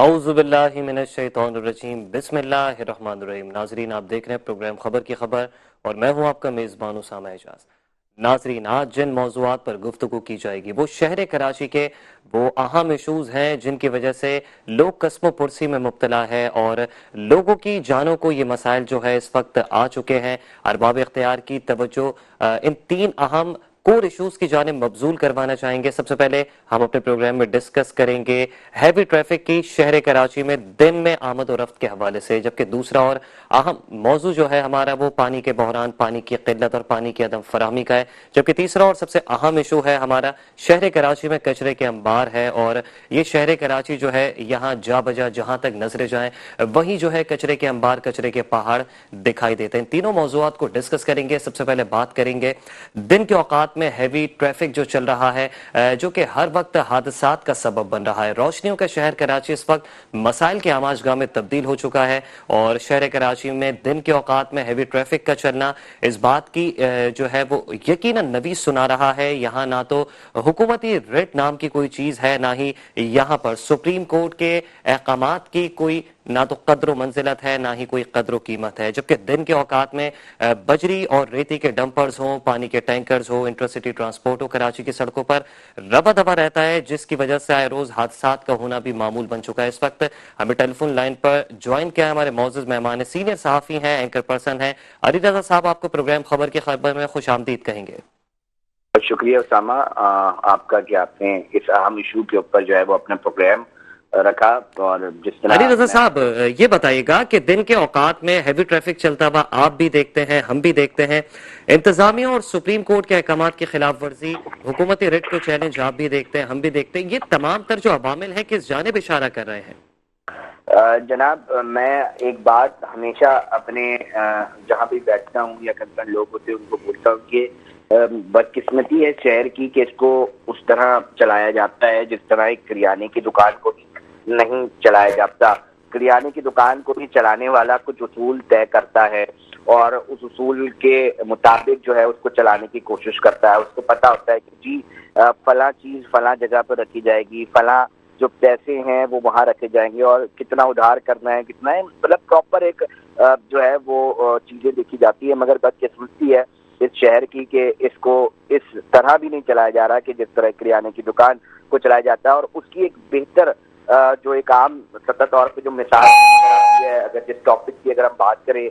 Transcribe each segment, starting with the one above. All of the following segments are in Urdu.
اعوذ باللہ من الشیطان الرجیم بسم اللہ الرحمن الرحیم۔ ناظرین، آپ دیکھ رہے ہیں پروگرام خبر کی خبر اور میں ہوں آپ کا میزبان اسامہ اعجاز۔ ناظرین، آج جن موضوعات پر گفتگو کی جائے گی وہ شہر کراچی کے وہ اہم ایشوز ہیں جن کی وجہ سے لوگ قسم و پرسی میں مبتلا ہے اور لوگوں کی جانوں کو یہ مسائل جو ہے اس وقت آ چکے ہیں۔ ارباب اختیار کی توجہ ان تین اہم کور ایشوز کی جانب مبذول کروانا چاہیں گے۔ سب سے پہلے ہم اپنے پروگرام میں ڈسکس کریں گے ہیوی ٹریفک کی شہر کراچی میں دن میں آمد و رفت کے حوالے سے، جبکہ دوسرا اور اہم موضوع جو ہے ہمارا وہ پانی کے بحران، پانی کی قلت اور پانی کی عدم فراہمی کا ہے، جبکہ تیسرا اور سب سے اہم ایشو ہے ہمارا شہر کراچی میں کچرے کے انبار ہے۔ اور یہ شہر کراچی جو ہے یہاں جا بجا جہاں تک نظریں جائیں وہیں جو ہے کچرے کے انبار، کچرے کے پہاڑ دکھائی دیتے ہیں۔ تینوں موضوعات کو ڈسکس کریں گے۔ سب سے پہلے بات کریں گے دن کے اوقات میں ہیوی ٹریفک جو چل رہا ہے جو کہ ہر وقت حادثات کا سبب بن رہا ہے۔ روشنیوں کا شہر کراچی اس وقت مسائل کے آماج گاہ میں تبدیل ہو چکا ہے اور شہر کراچی میں دن کے اوقات میں ہیوی ٹریفک کا چلنا اس بات کی جو ہے وہ یقیناً نویس سنا رہا ہے۔ یہاں نہ تو حکومتی ریٹ نام کی کوئی چیز ہے، نہ ہی یہاں پر سپریم کورٹ کے احکامات کی کوئی نہ تو قدر و منزلت ہے، نہ ہی کوئی قدر و قیمت ہے، جبکہ دن کے اوقات میں بجری اور ریتی کے ڈمپرز ہوں، پانی کے ٹینکرز ہوں، انٹرسٹی ٹرانسپورٹ ہو، کراچی کی سڑکوں پر ربا دبا رہتا ہے، جس کی وجہ سے آئے روز حادثات کا ہونا بھی معمول بن چکا ہے۔ اس وقت ہمیں ٹیلی فون لائن پر جوائن کیا ہے ہمارے معزز مہمان، سینئر صحافی ہیں، اینکر پرسن ہیں علی رضا صاحب۔ آپ کو پروگرام خبر کی خبر میں خوش آمدید کہیں گے۔ شکریہ اسامہ آپ کا کہ آپ نے اس اہم ایشو کے اوپر جو ہے وہ اپنا پروگرام رکھا۔ اور جس طرح علی رضا صاحب یہ بتائیے گا کہ دن کے اوقات میں ہیوی ٹریفک چلتا ہوا آپ بھی دیکھتے ہیں، ہم بھی دیکھتے ہیں، انتظامیہ اور سپریم کورٹ کے احکامات کی خلاف ورزی، حکومتی ریٹ کو چیلنج آپ بھی دیکھتے ہیں، ہم بھی دیکھتے ہیں، یہ تمام تر جو عوامل ہیں کس جانب اشارہ کر رہے ہیں؟ جناب، میں ایک بات ہمیشہ اپنے جہاں بھی بیٹھتا ہوں یا کنسرن لوگ ہوتے ہیں ان کو بولتا ہوں کہ بدقسمتی ہے شہر کی کہ اس کو اس طرح چلایا جاتا ہے جس طرح ایک کریانے کی دکان کو نہیں چلایا جاتا۔ کریانے کی دکان کو بھی چلانے والا کچھ اصول طے کرتا ہے اور اس اصول کے مطابق جو ہے اس کو چلانے کی کوشش کرتا ہے۔ اس کو پتا ہوتا ہے کہ جی فلاں چیز فلاں جگہ پر رکھی جائے گی، فلاں جو پیسے ہیں وہ وہاں رکھے جائیں گے اور کتنا ادھار کرنا ہے، کتنا ہے، مطلب پراپر ایک جو ہے وہ چیزیں دیکھی جاتی ہے۔ مگر بدقسمتی ہے اس شہر کی کہ اس کو اس طرح بھی نہیں چلایا جا رہا کہ جس طرح کریانے کی دکان کو چلایا جاتا ہے۔ اور اس کی ایک بہتر جو ایک عام سطح طور پہ جو مثال ہے، اگر جس ٹاپک کی اگر ہم بات کریں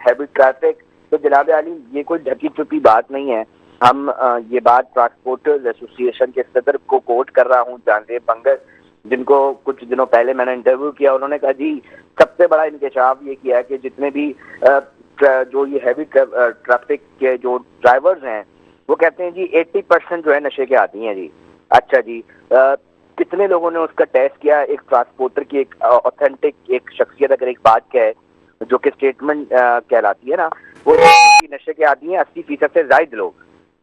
ہیوی ٹریفک، تو جناب علی یہ کوئی ڈھکی چھپی بات نہیں ہے۔ ہم یہ بات ٹرانسپورٹرز ایسوسی ایشن کے صدر کو کوٹ کر رہا ہوں، جانزیب بنگر، جن کو کچھ دنوں پہلے میں نے انٹرویو کیا۔ انہوں نے کہا جی سب سے بڑا انکشاف یہ کیا کہ جتنے بھی جو یہ ہیوی ٹریفک کے جو ڈرائیورز ہیں وہ کہتے ہیں جی 80% جو ہے نشے کے عادی ہیں جی۔ اچھا جی، کتنے لوگوں نے اس کا ٹیسٹ کیا؟ ایک ٹرانسپورٹر کی ایک اوتھینٹک ایک شخصیت اگر ایک بات کہے جو کہ اسٹیٹمنٹ کہلاتی ہے نا، وہ نشے کے عادی ہیں 80% سے زائد لوگ،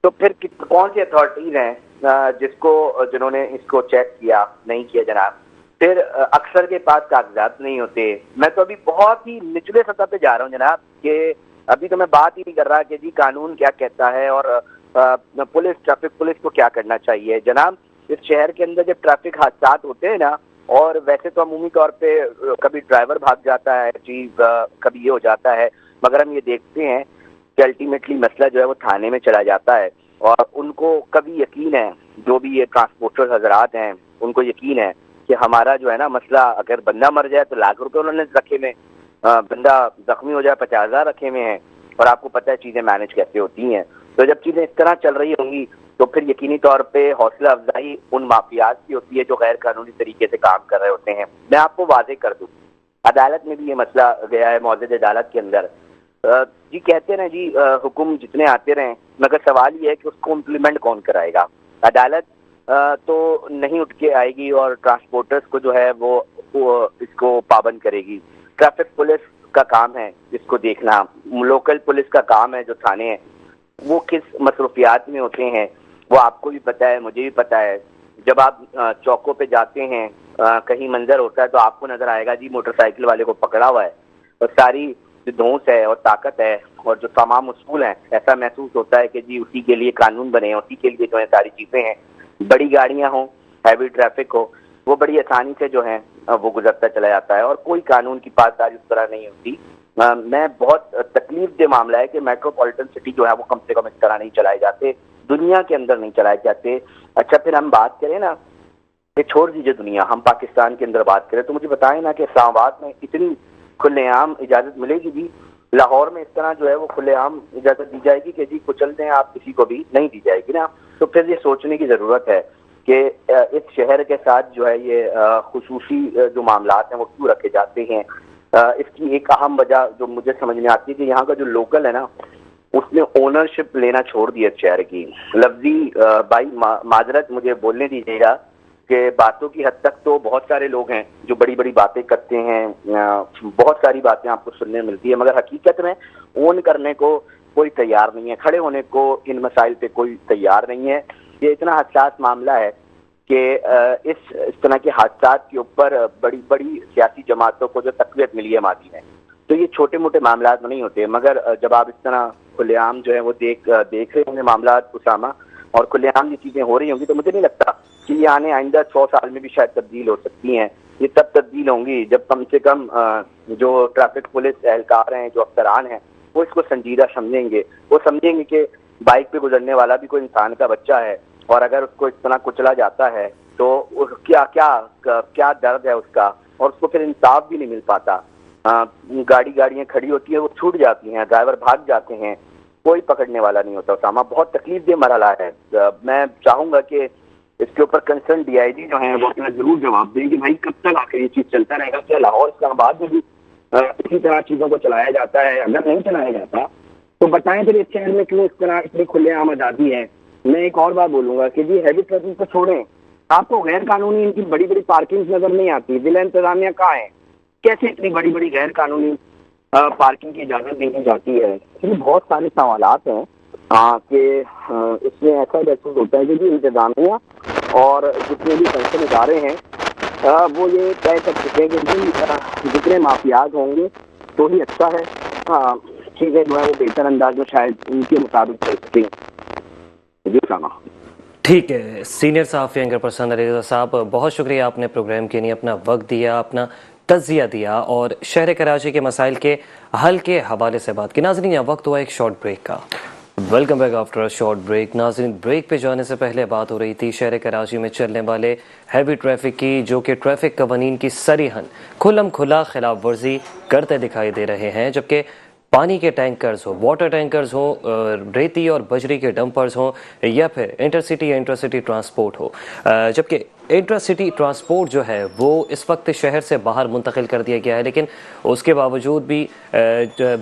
تو پھر کون سی اتھارٹیز ہیں جنہوں نے اس کو چیک کیا؟ نہیں کیا جناب۔ پھر اکثر کے پاس کاغذات نہیں ہوتے۔ میں تو ابھی بہت ہی نچلے سطح پہ جا رہا ہوں جناب، کہ ابھی تو میں بات ہی نہیں کر رہا کہ جی قانون کیا کہتا ہے اور پولیس، ٹریفک پولیس کو کیا کرنا چاہیے۔ جناب اس شہر کے اندر جب ٹریفک حادثات ہوتے ہیں نا، اور ویسے تو عمومی طور پہ کبھی ڈرائیور بھاگ جاتا ہے جی، کبھی یہ ہو جاتا ہے، مگر ہم یہ دیکھتے ہیں کہ الٹیمیٹلی مسئلہ جو ہے وہ تھانے میں چلا جاتا ہے۔ اور ان کو کبھی یقین ہے، جو بھی یہ ٹرانسپورٹر حضرات ہیں ان کو یقین ہے کہ ہمارا جو ہے نا مسئلہ، اگر بندہ مر جائے تو ₹1,00,000 انہوں نے رکھے میں، بندہ زخمی ہو جائے 50,000 رکھے میں ہیں، اور آپ کو پتہ ہے چیزیں مینج کیسے ہوتی ہیں۔ تو جب چیزیں اس طرح چل رہی ہوں گی تو پھر یقینی طور پہ حوصلہ افزائی ان مافیات کی ہوتی ہے جو غیر قانونی طریقے سے کام کر رہے ہوتے ہیں۔ میں آپ کو واضح کر دوں، عدالت میں بھی یہ مسئلہ گیا ہے، معزز عدالت کے اندر جی کہتے ہیں جی حکم جتنے آتے رہیں، مگر سوال یہ ہے کہ اس کو امپلیمنٹ کون کرائے گا۔ عدالت تو نہیں اٹھ کے آئے گی اور ٹرانسپورٹرز کو جو ہے وہ اس کو پابند کرے گی۔ ٹریفک پولیس کا کام ہے اس کو دیکھنا، لوکل پولیس کا کام ہے جو تھانے ہیں وہ کس مصروفیات میں ہوتے ہیں، وہ آپ کو بھی پتہ ہے، مجھے بھی پتہ ہے۔ جب آپ چوکوں پہ جاتے ہیں، کہیں منظر ہوتا ہے تو آپ کو نظر آئے گا جی موٹر سائیکل والے کو پکڑا ہوا ہے، اور ساری جو دھونس ہے اور طاقت ہے اور جو تمام اصول ہیں، ایسا محسوس ہوتا ہے کہ جی اسی کے لیے قانون بنے ہیں، اسی کے لیے جو ہے ساری چیزیں ہیں۔ بڑی گاڑیاں ہوں، ہیوی ٹریفک ہو، وہ بڑی آسانی سے جو ہے وہ گزرتا چلا جاتا ہے اور کوئی قانون کی پاسداری اس طرح نہیں ہوتی. میں بہت تکلیف دہ معاملہ ہے کہ میٹروپولیٹن سٹی جو ہے وہ کم سے کم اس طرح نہیں چلائے جاتے, دنیا کے اندر نہیں چلائے جاتے. اچھا پھر ہم بات کریں نا, یہ چھوڑ دیجیے دنیا, ہم پاکستان کے اندر بات کریں تو مجھے بتائیں نا کہ اسلام آباد میں اتنی کھلے عام اجازت ملے گی جی؟ لاہور میں اس طرح جو ہے وہ کھلے عام اجازت دی جائے گی کہ جی کچل دیں آپ کسی کو بھی؟ نہیں دی جائے گی نا. تو پھر یہ سوچنے کی ضرورت ہے کہ اس شہر کے ساتھ جو ہے یہ خصوصی جو معاملات ہیں وہ کیوں رکھے جاتے ہیں. اس کی ایک اہم وجہ جو مجھے سمجھ میں آتی ہے کہ یہاں کا جو لوکل ہے نا, اس نے اونرشپ لینا چھوڑ دیا شہر کی. لفظی بھائی معذرت مجھے بولنے دیجیے گا کہ باتوں کی حد تک تو بہت سارے لوگ ہیں جو بڑی بڑی باتیں کرتے ہیں, بہت ساری باتیں آپ کو سننے ملتی ہے, مگر حقیقت میں اون کرنے کو کوئی تیار نہیں ہے, کھڑے ہونے کو ان مسائل پہ کوئی تیار نہیں ہے. یہ اتنا حساس معاملہ ہے کہ اس طرح کے حادثات کے اوپر بڑی بڑی سیاسی جماعتوں کو جو تقویت ملی ہے ماضی میں, تو یہ چھوٹے موٹے معاملات میں نہیں ہوتے. مگر جب آپ اس طرح کھلے عام جو ہے وہ دیکھ رہے ہوں گے معاملات اسامہ, اور کھلے عام یہ چیزیں ہو رہی ہوں گی, تو مجھے نہیں لگتا کہ یہ آئندہ 100 سال میں بھی شاید تبدیل ہو سکتی ہیں. یہ تب تبدیل ہوں گی جب کم سے کم جو ٹریفک پولیس اہلکار ہیں, جو افسران ہیں, وہ اس کو سنجیدہ سمجھیں گے. وہ سمجھیں گے کہ بائک پہ گزرنے والا بھی کوئی انسان کا بچہ ہے, اور اگر اس کو اس طرح کچلا جاتا ہے تو کیا درد ہے اس کا, اور اس کو پھر انصاف بھی نہیں مل پاتا. گاڑیاں کھڑی ہوتی ہیں, وہ چھوٹ جاتی ہیں, ڈرائیور بھاگ جاتے ہیں, کوئی پکڑنے والا نہیں ہوتا. اسامہ بہت تکلیف دہ مرحلہ ہے. میں چاہوں گا کہ اس کے اوپر کنسرن ڈی آئی جی جو ہیں وہ اپنا ضرور جواب دیں کہ بھائی کب تک آخر یہ چیز چلتا رہے گا. کیا لاہور اسلام آباد میں بھی اسی طرح چیزوں کو چلایا جاتا ہے؟ اگر نہیں چلایا جاتا تو بتائیں پھر اس شہر میں کیوں اس طرح اتنی کھلے عام آزادی ہے. میں ایک اور بات بولوں گا کہ جی ہیوی ٹریفک کو چھوڑیں, آپ کو غیر قانونی ان کی بڑی بڑی پارکنگ نظر نہیں آتی. ضلع انتظامیہ کہاں ہے؟ کیسے اتنی بڑی بڑی غیر قانونی پارکنگ کی اجازت دی جاتی ہے؟ یہ بہت سارے سوالات ہیں کہ اس میں ایسا محسوس ہوتا ہے کہ جی انتظامیہ اور جتنے بھی کنسرن ادارے ہیں وہ یہ طے کر چکے ہیں کہ جتنے مافیاز ہوں گے تو ہی اچھا ہے. چیزیں جو ہے وہ بہتر انداز میں شاید ان کے مطابق چل سکتی ہیں. جی ساما ٹھیک ہے. سینئر صحافی اینکر پرسن علی رضا صاحب, بہت شکریہ, آپ نے پروگرام کے لیے اپنا وقت دیا, اپنا تجزیہ دیا اور شہر کراچی کے مسائل کے حل کے حوالے سے بات کی. ناظرین وقت ہوا ایک شارٹ بریک کا. Welcome back after short break. ناظرین بریک پہ جانے سے پہلے بات ہو رہی تھی شہر کراچی میں چلنے والے ہیوی ٹریفک کی, جو کہ ٹریفک قوانین کی صریحاً کھلم کھلا خلاف ورزی کرتے دکھائی دے رہے ہیں, جبکہ پانی کے ٹینکرز ہو, واٹر ٹینکرز ہو, ریتی اور بجری کے ڈمپرز ہوں, یا پھر انٹرسٹی یا انٹرسٹی ٹرانسپورٹ ہو, جبکہ انٹرسٹی ٹرانسپورٹ جو ہے وہ اس وقت شہر سے باہر منتقل کر دیا گیا ہے, لیکن اس کے باوجود بھی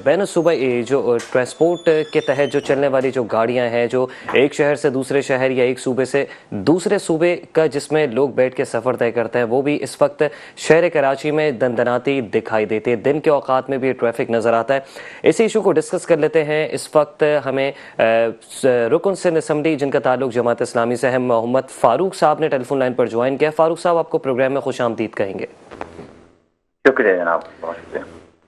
بین الصوبائی جو ٹرانسپورٹ کے تحت جو چلنے والی جو گاڑیاں ہیں, جو ایک شہر سے دوسرے شہر یا ایک صوبے سے دوسرے صوبے کا جس میں لوگ بیٹھ کے سفر طے کرتے ہیں, وہ بھی اس وقت شہر کراچی میں دندناتی دکھائی دیتے. دن کے اوقات میں بھی یہ ٹریفک نظر آتا ہے. اسی ایشو کو ڈسکس کر لیتے ہیں. اس وقت ہمیں رکن سندھ اسمبلی جن کا تعلق جماعت اسلامی سے ہے, محمد فاروق صاحب نے ٹیلی فون لائن پر جوائن کیا. فاروق صاحب آپ کو پروگرام میں خوش آمدید کہیں گے. شکریہ جناب, بہت شکریہ.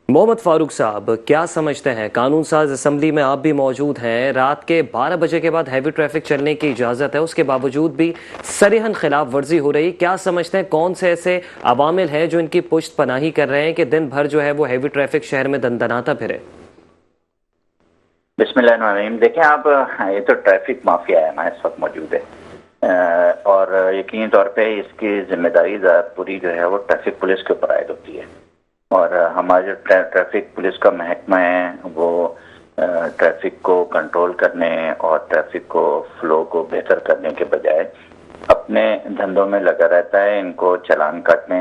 محمد فاروق صاحب, کیا سمجھتے ہیں, قانون ساز اسمبلی میں آپ بھی موجود ہیں, رات کے 12 بجے کے بعد ہیوی ٹریفک چلنے کی اجازت ہے, اس کے باوجود بھی صریحاً خلاف ورزی ہو رہی. کیا سمجھتے ہیں کون سے ایسے عوامل ہیں جو ان کی پشت پناہی کر رہے ہیں کہ دن بھر جو ہے وہ ہیوی ٹریفک شہر میں دندناتا پھرے؟ بسم اللہ الرحمن الرحیم. دیکھیں آپ, یہ تو ٹریفک مافیا ہے نا اس وقت موجود ہے, اور یقینی طور پہ اس کی ذمہ داری پوری جو ہے وہ ٹریفک پولیس کے اوپر عائد ہوتی ہے. اور ہمارا جو ٹریفک پولیس کا محکمہ ہے وہ ٹریفک کو کنٹرول کرنے اور ٹریفک کو فلو کو بہتر کرنے کے بجائے اپنے دھندوں میں لگا رہتا ہے. ان کو چلان کاٹنے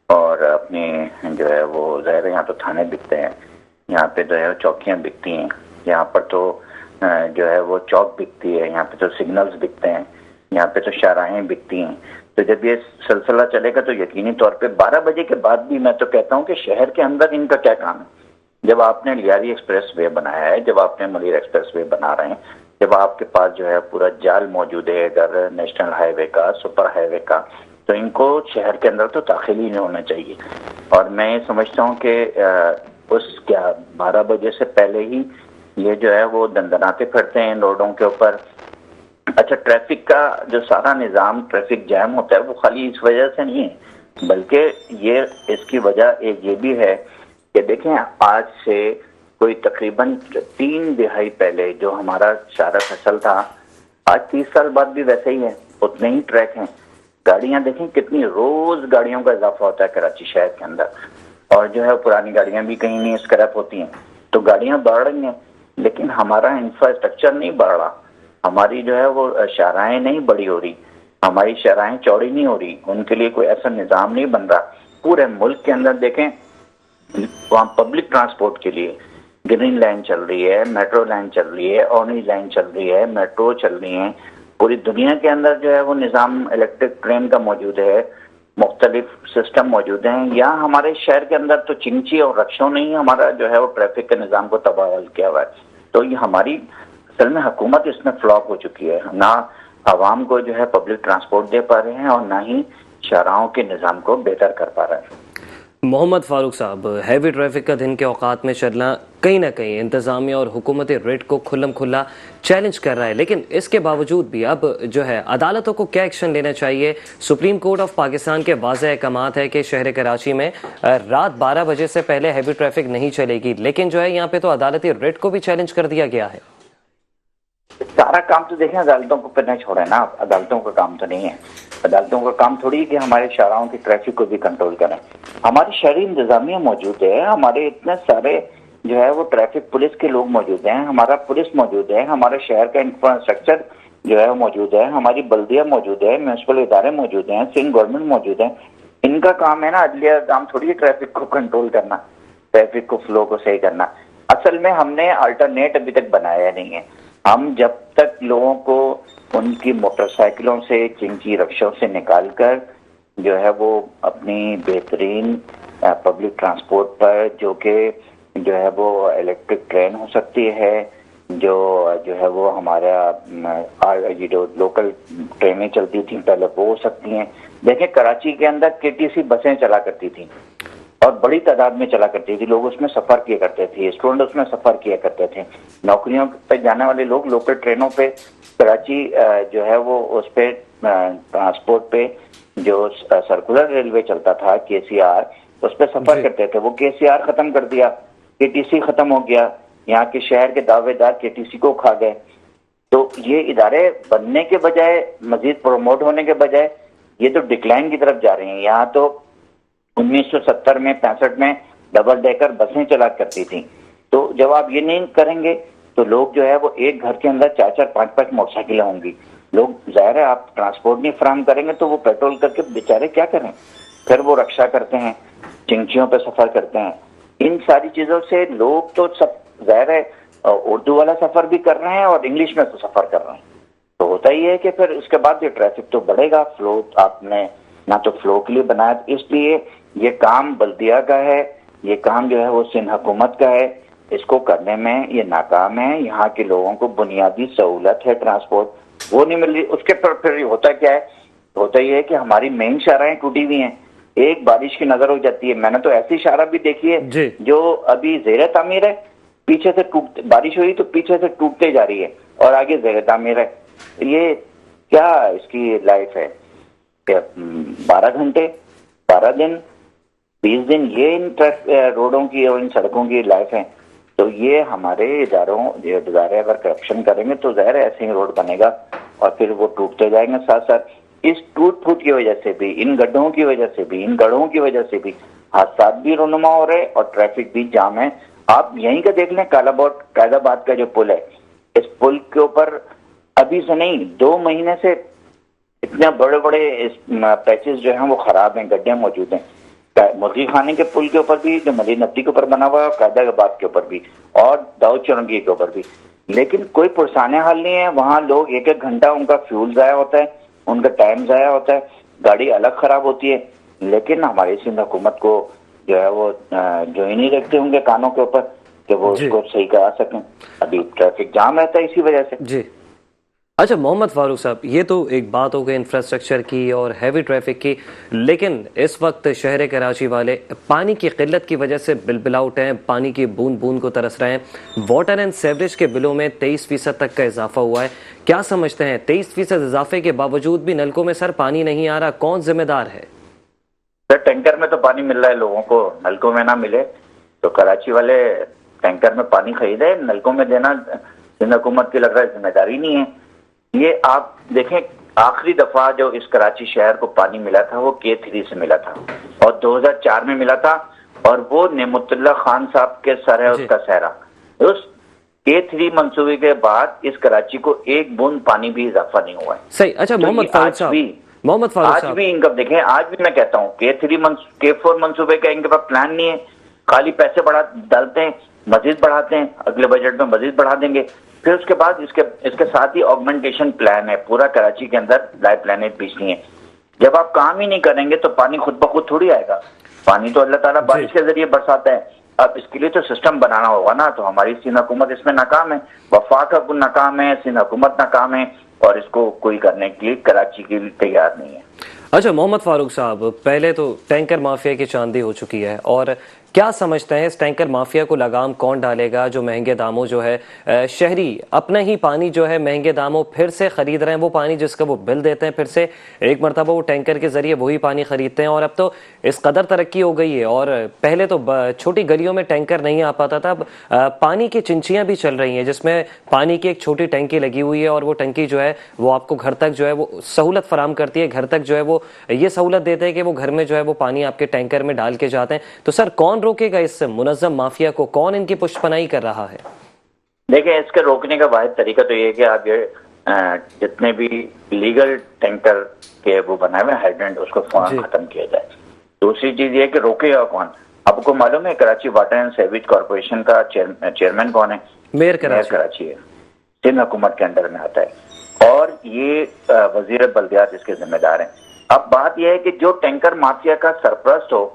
اور اپنی جو ہے وہ ظاہر یہاں تو تھانے بکتے ہیں, یہاں پہ جو ہے چوکیاں بکتی ہیں, یہاں پر تو جو ہے وہ چوک بکتی ہے, یہاں پہ تو سگنلز بکتے ہیں, یہاں پہ تو شاہراہیں بکتی ہیں. تو جب یہ سلسلہ چلے گا تو یقینی طور پہ 12 بجے کے بعد بھی میں تو کہتا ہوں کہ شہر کے اندر ان کا کیا کام ہے. جب آپ نے لیاری ایکسپریس وے بنایا ہے, جب آپ نے ملیر ایکسپریس وے بنا رہے ہیں, جب آپ کے پاس جو ہے پورا جال موجود ہے ادھر نیشنل ہائی وے کا, سپر ہائی وے کا, تو ان کو شہر کے اندر تو داخل ہی نہیں ہونا چاہیے. اور میں یہ سمجھتا ہوں کہ اس 12 بجے سے پہلے ہی یہ جو ہے وہ دندناتے پھرتے ہیں روڈوں کے اوپر, اچھا، ٹریفک کا جو سارا نظام ٹریفک جام ہوتا ہے وہ خالی اس وجہ سے نہیں ہے، بلکہ اس کی وجہ ایک یہ بھی ہے کہ دیکھیں آج سے کوئی تقریباً 3 دہائی پہلے جو ہمارا شارع فیصل تھا، آج 30 سال بعد بھی ویسے ہی ہے، اتنے ہی ٹریک ہیں. گاڑیاں دیکھیں کتنی روز گاڑیوں کا اضافہ ہوتا ہے کراچی شہر کے اندر، اور جو ہے پرانی گاڑیاں بھی کہیں نہیں اسکریپ ہوتی ہیں. تو گاڑیاں بڑھ رہی ہیں لیکن ہمارا انفراسٹرکچر نہیں بڑھ رہا، ہماری جو ہے وہ شاہراہیں نہیں بڑی ہو رہی، ہماری شاہراہیں چوڑی نہیں ہو رہی، ان کے لیے کوئی ایسا نظام نہیں بن رہا. پورے ملک کے اندر دیکھیں وہاں پبلک ٹرانسپورٹ کے لیے گرین لائن چل رہی ہے، میٹرو لائن چل رہی ہے، اورنج لائن چل رہی ہے، میٹرو چل رہی ہیں. پوری دنیا کے اندر جو ہے وہ نظام الیکٹرک ٹرین کا موجود ہے، مختلف سسٹم موجود ہیں. یہاں ہمارے شہر کے اندر تو چنچی اور رکشوں نے ہی ہمارا جو ہے وہ ٹریفک کے نظام کو تباہ کیا ہوا ہے. تو یہ ہماری اصل میں حکومت اس میں فلاپ ہو چکی ہے، نہ عوام کو جو ہے پبلک ٹرانسپورٹ دے پا رہے ہیں اور نہ ہی شاہراہوں کے نظام کو بہتر کر پا رہے ہیں. محمد فاروق صاحب، ہیوی ٹریفک کا دن کے اوقات میں چلنا کہیں نہ کہیں انتظامیہ اور حکومت ریٹ کو کھلم کھلا چیلنج کر رہا ہے، لیکن اس کے باوجود بھی اب جو ہے عدالتوں کو کیا ایکشن لینا چاہیے؟ سپریم کورٹ آف پاکستان کے واضح احکامات ہے کہ شہر کراچی میں رات 12 بجے سے پہلے ہیوی ٹریفک نہیں چلے گی، لیکن جو ہے یہاں پہ تو عدالتی ریٹ کو بھی چیلنج کر دیا گیا ہے. سارا کام تو دیکھیں عدالتوں کو پہ چھوڑے نا، عدالتوں کا کام تو نہیں ہے. عدالتوں کا کام تھوڑی ہے کہ ہمارے شاہراہوں کی ٹریفک کو بھی کنٹرول کریں. ہماری شہری انتظامیہ موجود ہے، ہمارے اتنے سارے جو ہے وہ ٹریفک پولیس کے لوگ موجود ہیں، ہمارا پولیس موجود ہے، ہمارے شہر کا انفراسٹرکچر جو ہے موجود ہے، ہماری بلدیہ موجود ہے، میونسپل ادارے موجود ہیں، سندھ گورنمنٹ موجود ہیں. ان کا کام ہے نا، عدلیہ کام تھوڑی ہے ٹریفک کو کنٹرول کرنا، ٹریفک کو فلو کو صحیح کرنا. اصل میں ہم نے الٹرنیٹ ابھی تک بنایا نہیں ہے. ہم جب تک لوگوں کو ان کی موٹر سائیکلوں سے چنچی رکشوں سے نکال کر جو ہے وہ اپنی بہترین پبلک ٹرانسپورٹ پر جو ہے وہ الیکٹرک ٹرین ہو سکتی ہے، جو ہے وہ ہمارا یہ جو لوکل ٹرینیں چلتی تھیں پہلے وہ ہو سکتی ہیں. دیکھیں کراچی کے اندر KTC بسیں چلا کرتی تھیں اور بڑی تعداد میں چلا کرتی تھی، لوگ اس میں سفر کیا کرتے تھے، اسٹوڈنٹ اس میں سفر کیا کرتے تھے. نوکریوں پہ جانے والے لوگ لوکل ٹرینوں پہ کراچی جو ہے وہ اس پہ ٹرانسپورٹ پہ جو سرکولر ریلوے چلتا تھا KCR اس پہ سفر کرتے تھے. وہ KCR ختم کر دیا، KTC ختم ہو گیا، یہاں کے شہر کے دعوے دار KTC کو کھا گئے. تو یہ ادارے بننے کے بجائے، مزید پروموٹ ہونے کے بجائے یہ تو ڈکلائن کی طرف جا رہے ہیں. یہاں تو 1970 میں 65 میں ڈبل ڈیکر بسیں چلا کرتی تھیں. تو جب آپ یہ نہیں کریں گے تو لوگ جو ہے وہ ایک گھر کے اندر 4 5 موٹر سائیکلیں ہوں گی. لوگ ظاہر ہے آپ ٹرانسپورٹ نہیں فراہم کریں گے تو وہ پیٹرول کر کے بیچارے کیا کریں؟ پھر وہ رکشا کرتے ہیں، چنچیوں پہ سفر کرتے ہیں. ان ساری چیزوں سے لوگ تو سب ظاہر ہے اردو والا سفر بھی کر رہے ہیں اور انگلش میں تو سفر کر رہے ہیں. تو ہوتا ہی ہے کہ پھر اس کے بعد یہ ٹریفک تو بڑھے گا. فلو آپ نے نہ تو فلو کے لیے بنایا، اس لیے یہ کام بلدیہ کا ہے، یہ کام جو ہے وہ سندھ حکومت کا ہے. اس کو کرنے میں یہ ناکام ہے. یہاں کے لوگوں کو بنیادی سہولت ہے ٹرانسپورٹ، وہ نہیں مل رہی. اس کے پھر ہوتا کیا ہے؟ ہوتا یہ ہے کہ ہماری مین شاہراہیں ٹوٹی ہوئی ہیں. ایک بارش کی نظر ہو جاتی ہے. میں نے تو ایسی شاہراہ بھی دیکھی ہے جو ابھی زیر تعمیر ہے، پیچھے سے بارش ہوئی تو پیچھے سے ٹوٹتے جا رہی ہے اور آگے زیر تعمیر ہے. یہ کیا اس کی لائف ہے؟ 12 گھنٹے، 12 دن، 20 دن یہ ان روڈوں کی اور ان سڑکوں کی لائف ہے. تو یہ ہمارے ادارے اگر کرپشن کریں گے تو ظاہر ایسے ہی روڈ بنے گا اور پھر وہ ٹوٹتے جائیں گے. ساتھ ساتھ اس ٹوٹ پھوٹ کی وجہ سے بھی، ان گڈھوں کی وجہ سے بھی، ان گڑھوں کی وجہ سے بھی حادثات بھی رونما ہو رہے اور ٹریفک بھی جام ہے. آپ یہیں کا دیکھ لیں، قائد آباد کا جو پل ہے، اس پل کے اوپر ابھی سے نہیں 2 مہینے سے اتنے بڑے بڑے پیچز جو ہیں وہ خراب ہیں، گڈھے موجود ہیں. مرغی خانے کے پل کے اوپر بھی، جو مدینہ نبی کے اوپر بنا ہوا ہے، اور قائد آباد کے اوپر بھی، اور داؤد چورنگی کے اوپر بھی. لیکن کوئی پرسانہ حل نہیں ہے. وہاں لوگ 1 گھنٹہ ان کا فیول ضائع ہوتا ہے، ان کا ٹائم ضائع ہوتا ہے، گاڑی الگ خراب ہوتی ہے. لیکن ہماری سندھ حکومت کو جو ہے وہ جو ہی نہیں رکھتے ہوں گے کانوں کے اوپر کہ وہ اس کو صحیح کرا سکیں. ابھی ٹریفک جام رہتا ہے اسی وجہ سے. اچھا محمد فاروق صاحب، یہ تو ایک بات ہو گئی انفراسٹرکچر کی اور ہیوی ٹریفک کی، لیکن اس وقت شہر کراچی والے پانی کی قلت کی وجہ سے بل آؤٹ ہیں، پانی کی بوند بوند کو ترس رہے ہیں۔ واٹر اینڈ سیوریج کے بلوں میں 23% تک کا اضافہ ہوا ہے۔ کیا سمجھتے ہیں 23% اضافے کے باوجود بھی نلکوں میں سر پانی نہیں آ رہا، کون ذمہ دار ہے؟ سر ٹینکر میں تو پانی مل رہا ہے لوگوں کو، نلکوں میں نہ ملے تو کراچی والے ٹینکر میں پانی خریدے، نلکوں میں دینا سندھ حکومت کی لگ رہا ہے ذمہ داری نہیں ہے۔ یہ آپ دیکھیں آخری دفعہ جو اس کراچی شہر کو پانی ملا تھا وہ K3 سے ملا تھا اور 2004 میں ملا تھا، اور وہ نعمت اللہ خان صاحب کے سر ہے اس کا سہرا۔ اس K3 منصوبے کے بعد اس کراچی کو ایک بوند پانی بھی اضافہ نہیں ہوا ہے۔ صحیح۔ اچھا محمد فاروق صاحب، آج بھی ان کا دیکھیں، آج بھی میں کہتا ہوں K4 منصوبے کا ان کے پاس پلان نہیں ہے، خالی پیسے ڈالتے ہیں، مزید بڑھاتے ہیں، اگلے بجٹ میں مزید بڑھا دیں گے، پھر اس کے بعد اس کے ساتھ ہی آگمنٹیشن پلان ہے پورا کراچی کے اندر لائف پلانٹ بیچنی ہے۔ جب آپ کام ہی نہیں کریں گے تو پانی خود بخود تھوڑی آئے گا، پانی تو اللہ تعالیٰ بارش کے ذریعے برساتا ہے۔ اب اس کے لیے تو سسٹم بنانا ہوگا نا، تو ہماری سندھ حکومت اس میں ناکام ہے، وفاق ناکام ہے، سندھ حکومت ناکام ہے، اور اس کو کوئی کرنے کے لیے کراچی کے لیے تیار نہیں ہے۔ اچھا محمد فاروق صاحب، پہلے تو ٹینکر مافیا کی چاندی ہو چکی ہے، اور کیا سمجھتے ہیں اس ٹینکر مافیا کو لگام کون ڈالے گا؟ جو مہنگے داموں جو ہے شہری اپنا ہی پانی جو ہے مہنگے داموں پھر سے خرید رہے ہیں، وہ پانی جس کا وہ بل دیتے ہیں پھر سے ایک مرتبہ وہ ٹینکر کے ذریعے وہی پانی خریدتے ہیں، اور اب تو اس قدر ترقی ہو گئی ہے، اور پہلے تو چھوٹی گلیوں میں ٹینکر نہیں آ پاتا تھا، اب پانی کی چنچیاں بھی چل رہی ہیں جس میں پانی کی ایک چھوٹی ٹینکی لگی ہوئی ہے، اور وہ ٹنکی جو ہے وہ آپ کو گھر تک جو ہے وہ سہولت فراہم کرتی ہے، گھر تک جو ہے وہ یہ سہولت دیتے ہیں کہ وہ گھر میں جو ہے وہ پانی آپ کے ٹینکر میں ڈال کے جاتے ہیں۔ تو سر کون روکے گا اس منظم مافیا کو؟ کون ان کی پشت پناہی کر رہا ہے؟ دیکھیں اس کے روکنے کا واحد طریقہ تو یہ ہے کہ آپ یہ جتنے بھی لیگل ٹینکر کے وہ بنائے ہوئے ہائیڈرنٹ اس کو فوراً ختم کیا جائے۔ دوسری چیز یہ کہ روکے گا کون؟ آپ کو معلوم ہے Karachi water and sewerage corporation کا چیئرمین کون ہے؟ میئر کراچی ہے، سندھ حکومت کے انڈر میں آتا ہے، اور یہ وزیر بلدیات اس کے ذمہ دار ہیں۔ اب بات یہ ہے کہ جو ٹینکر مافیا کا سرپرست ہو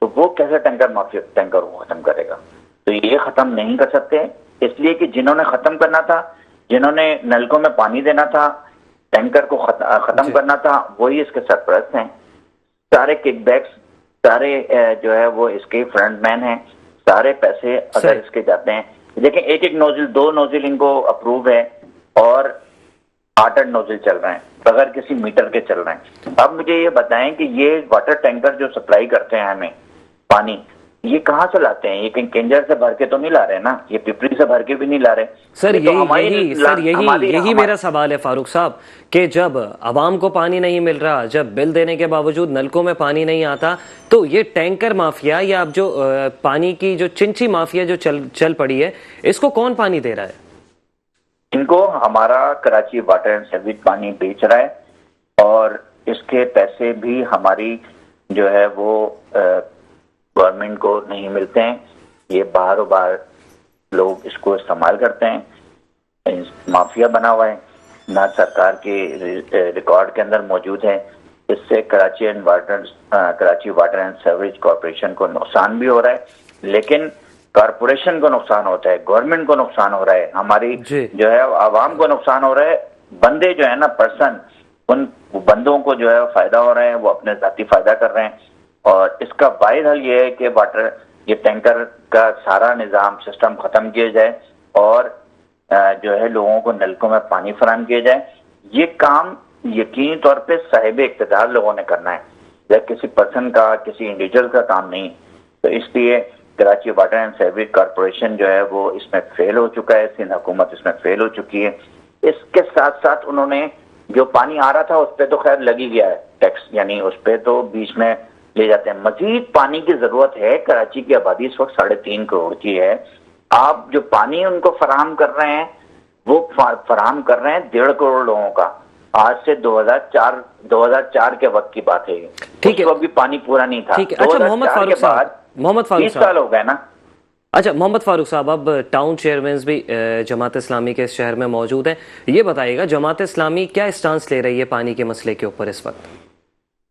تو وہ کیسے ٹینکر کو ختم کرے گا؟ تو یہ ختم نہیں کر سکتے، اس لیے کہ جنہوں نے ختم کرنا تھا، جنہوں نے نلکوں میں پانی دینا تھا، ٹینکر کو ختم کرنا تھا، وہی اس کے سرپرست ہیں۔ سارے کک بیکس، سارے جو ہے وہ اس کے فرنٹ مین ہیں، سارے پیسے اگر اس کے جاتے ہیں، دیکھیں ایک نوزل 2 نوزل ان کو اپروو ہے، اور 8 نوزل چل رہے ہیں بغیر کسی میٹر کے چل رہے ہیں۔ اب مجھے یہ بتائیں کہ یہ واٹر ٹینکر جو سپلائی کرتے ہیں ہمیں پانی، یہ کہاں سے لاتے ہیں؟ یہ کہیں کینجر سے بھر کے تو نہیں لا رہے نا، یہ پپری سے بھر کے بھی نہیں لا رہے۔ سر یہی میرا سوال ہے فاروق صاحب، کہ جب عوام کو پانی نہیں مل رہا، جب بل دینے کے باوجود نلکوں میں پانی نہیں آتا، تو یہ ٹینکر مافیا یا اب جو پانی کی جو چنچی مافیا جو چل پڑی ہے، اس کو کون پانی دے رہا ہے؟ ان کو ہمارا کراچی واٹر اینڈ سیوریج پانی بیچ رہا ہے، اور اس کے پیسے بھی ہماری جو ہے وہ گورنمنٹ کو نہیں ملتے ہیں، یہ باہر و باہر لوگ اس کو استعمال کرتے ہیں، مافیا بنا ہوا ہے، نہ سرکار کے ریکارڈ کے اندر موجود ہے۔ اس سے Karachi water and sewerage corporation کو نقصان بھی ہو رہا ہے، لیکن کارپوریشن کو نقصان ہوتا ہے، گورنمنٹ کو نقصان ہو رہا ہے، ہماری جو ہے عوام کو نقصان ہو رہا ہے۔ بندے جو ہے نا پرسن، ان بندوں کو جو ہے فائدہ ہو رہے ہیں، وہ اپنے ذاتی فائدہ کر رہے ہیں، اور اس کا واحد حل یہ ہے کہ یہ ٹینکر کا سارا نظام سسٹم ختم کیا جائے، اور جو ہے لوگوں کو نلکوں میں پانی فراہم کیا جائے۔ یہ کام یقینی طور پہ صاحب اقتدار لوگوں نے کرنا ہے، یا کسی پرسن کا، کسی انڈیویجول کا کام نہیں۔ تو اس لیے Karachi water and sewerage corporation جو ہے وہ اس میں فیل ہو چکا ہے، سندھ حکومت اس میں فیل ہو چکی ہے۔ اس کے ساتھ ساتھ انہوں نے جو پانی آ رہا تھا اس پہ تو خیر لگ ہی گیا ہے ٹیکس، یعنی اس پہ تو بیچ میں لے جاتے ہیں۔ مزید پانی کی ضرورت ہے، کراچی کی آبادی اس وقت 3.5 کروڑ کی ہے، آپ جو پانی ان کو فراہم کر رہے ہیں وہ فراہم کر رہے ہیں 1.5 کروڑ لوگوں کا۔ آج سے 2004 کے وقت کی بات ہے، اس کو بھی پانی پورا نہیں تھا۔ اچھا محمد فاروق صاحب، 20 سال ہو گئے نا۔ اچھا محمد فاروق صاحب، اب ٹاؤن چیئرمینز بھی جماعت اسلامی کے اس شہر میں موجود ہیں، یہ بتائیے گا جماعت اسلامی کیا اسٹانس لے رہی ہے پانی کے مسئلے کے اوپر اس وقت؟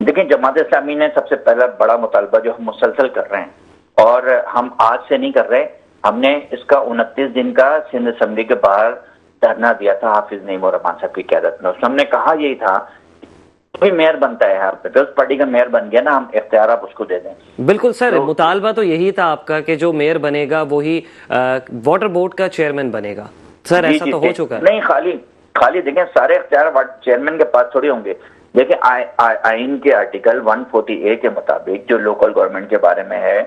دیکھیں جماعت اسلامی نے سب سے پہلا بڑا مطالبہ جو ہم مسلسل کر رہے ہیں، اور ہم آج سے نہیں کر رہے، ہم نے اس کا 29 دن کا سندھ اسمبلی کے باہر دھرنا دیا تھا حافظ نعیم الرحمان صاحب کی قیادت میں. اس میں ہم نے کہا یہی تھا کوئی میئر بنتا ہے یہاں پہ پیپلز پارٹی کا میئر بن گیا نا, ہم اختیار آپ اس کو دے دیں. بالکل سر, مطالبہ تو یہی تھا آپ کا کہ جو میئر بنے گا وہی واٹر بورڈ کا چیئرمین بنے گا. سر ایسا تو ہو چکا ہے. نہیں, خالی دیکھیں سارے اختیار چیئرمین کے پاس تھوڑی ہوں گے. دیکھیں آئین کے آرٹیکل 140A کے مطابق جو لوکل گورنمنٹ کے بارے میں ہے,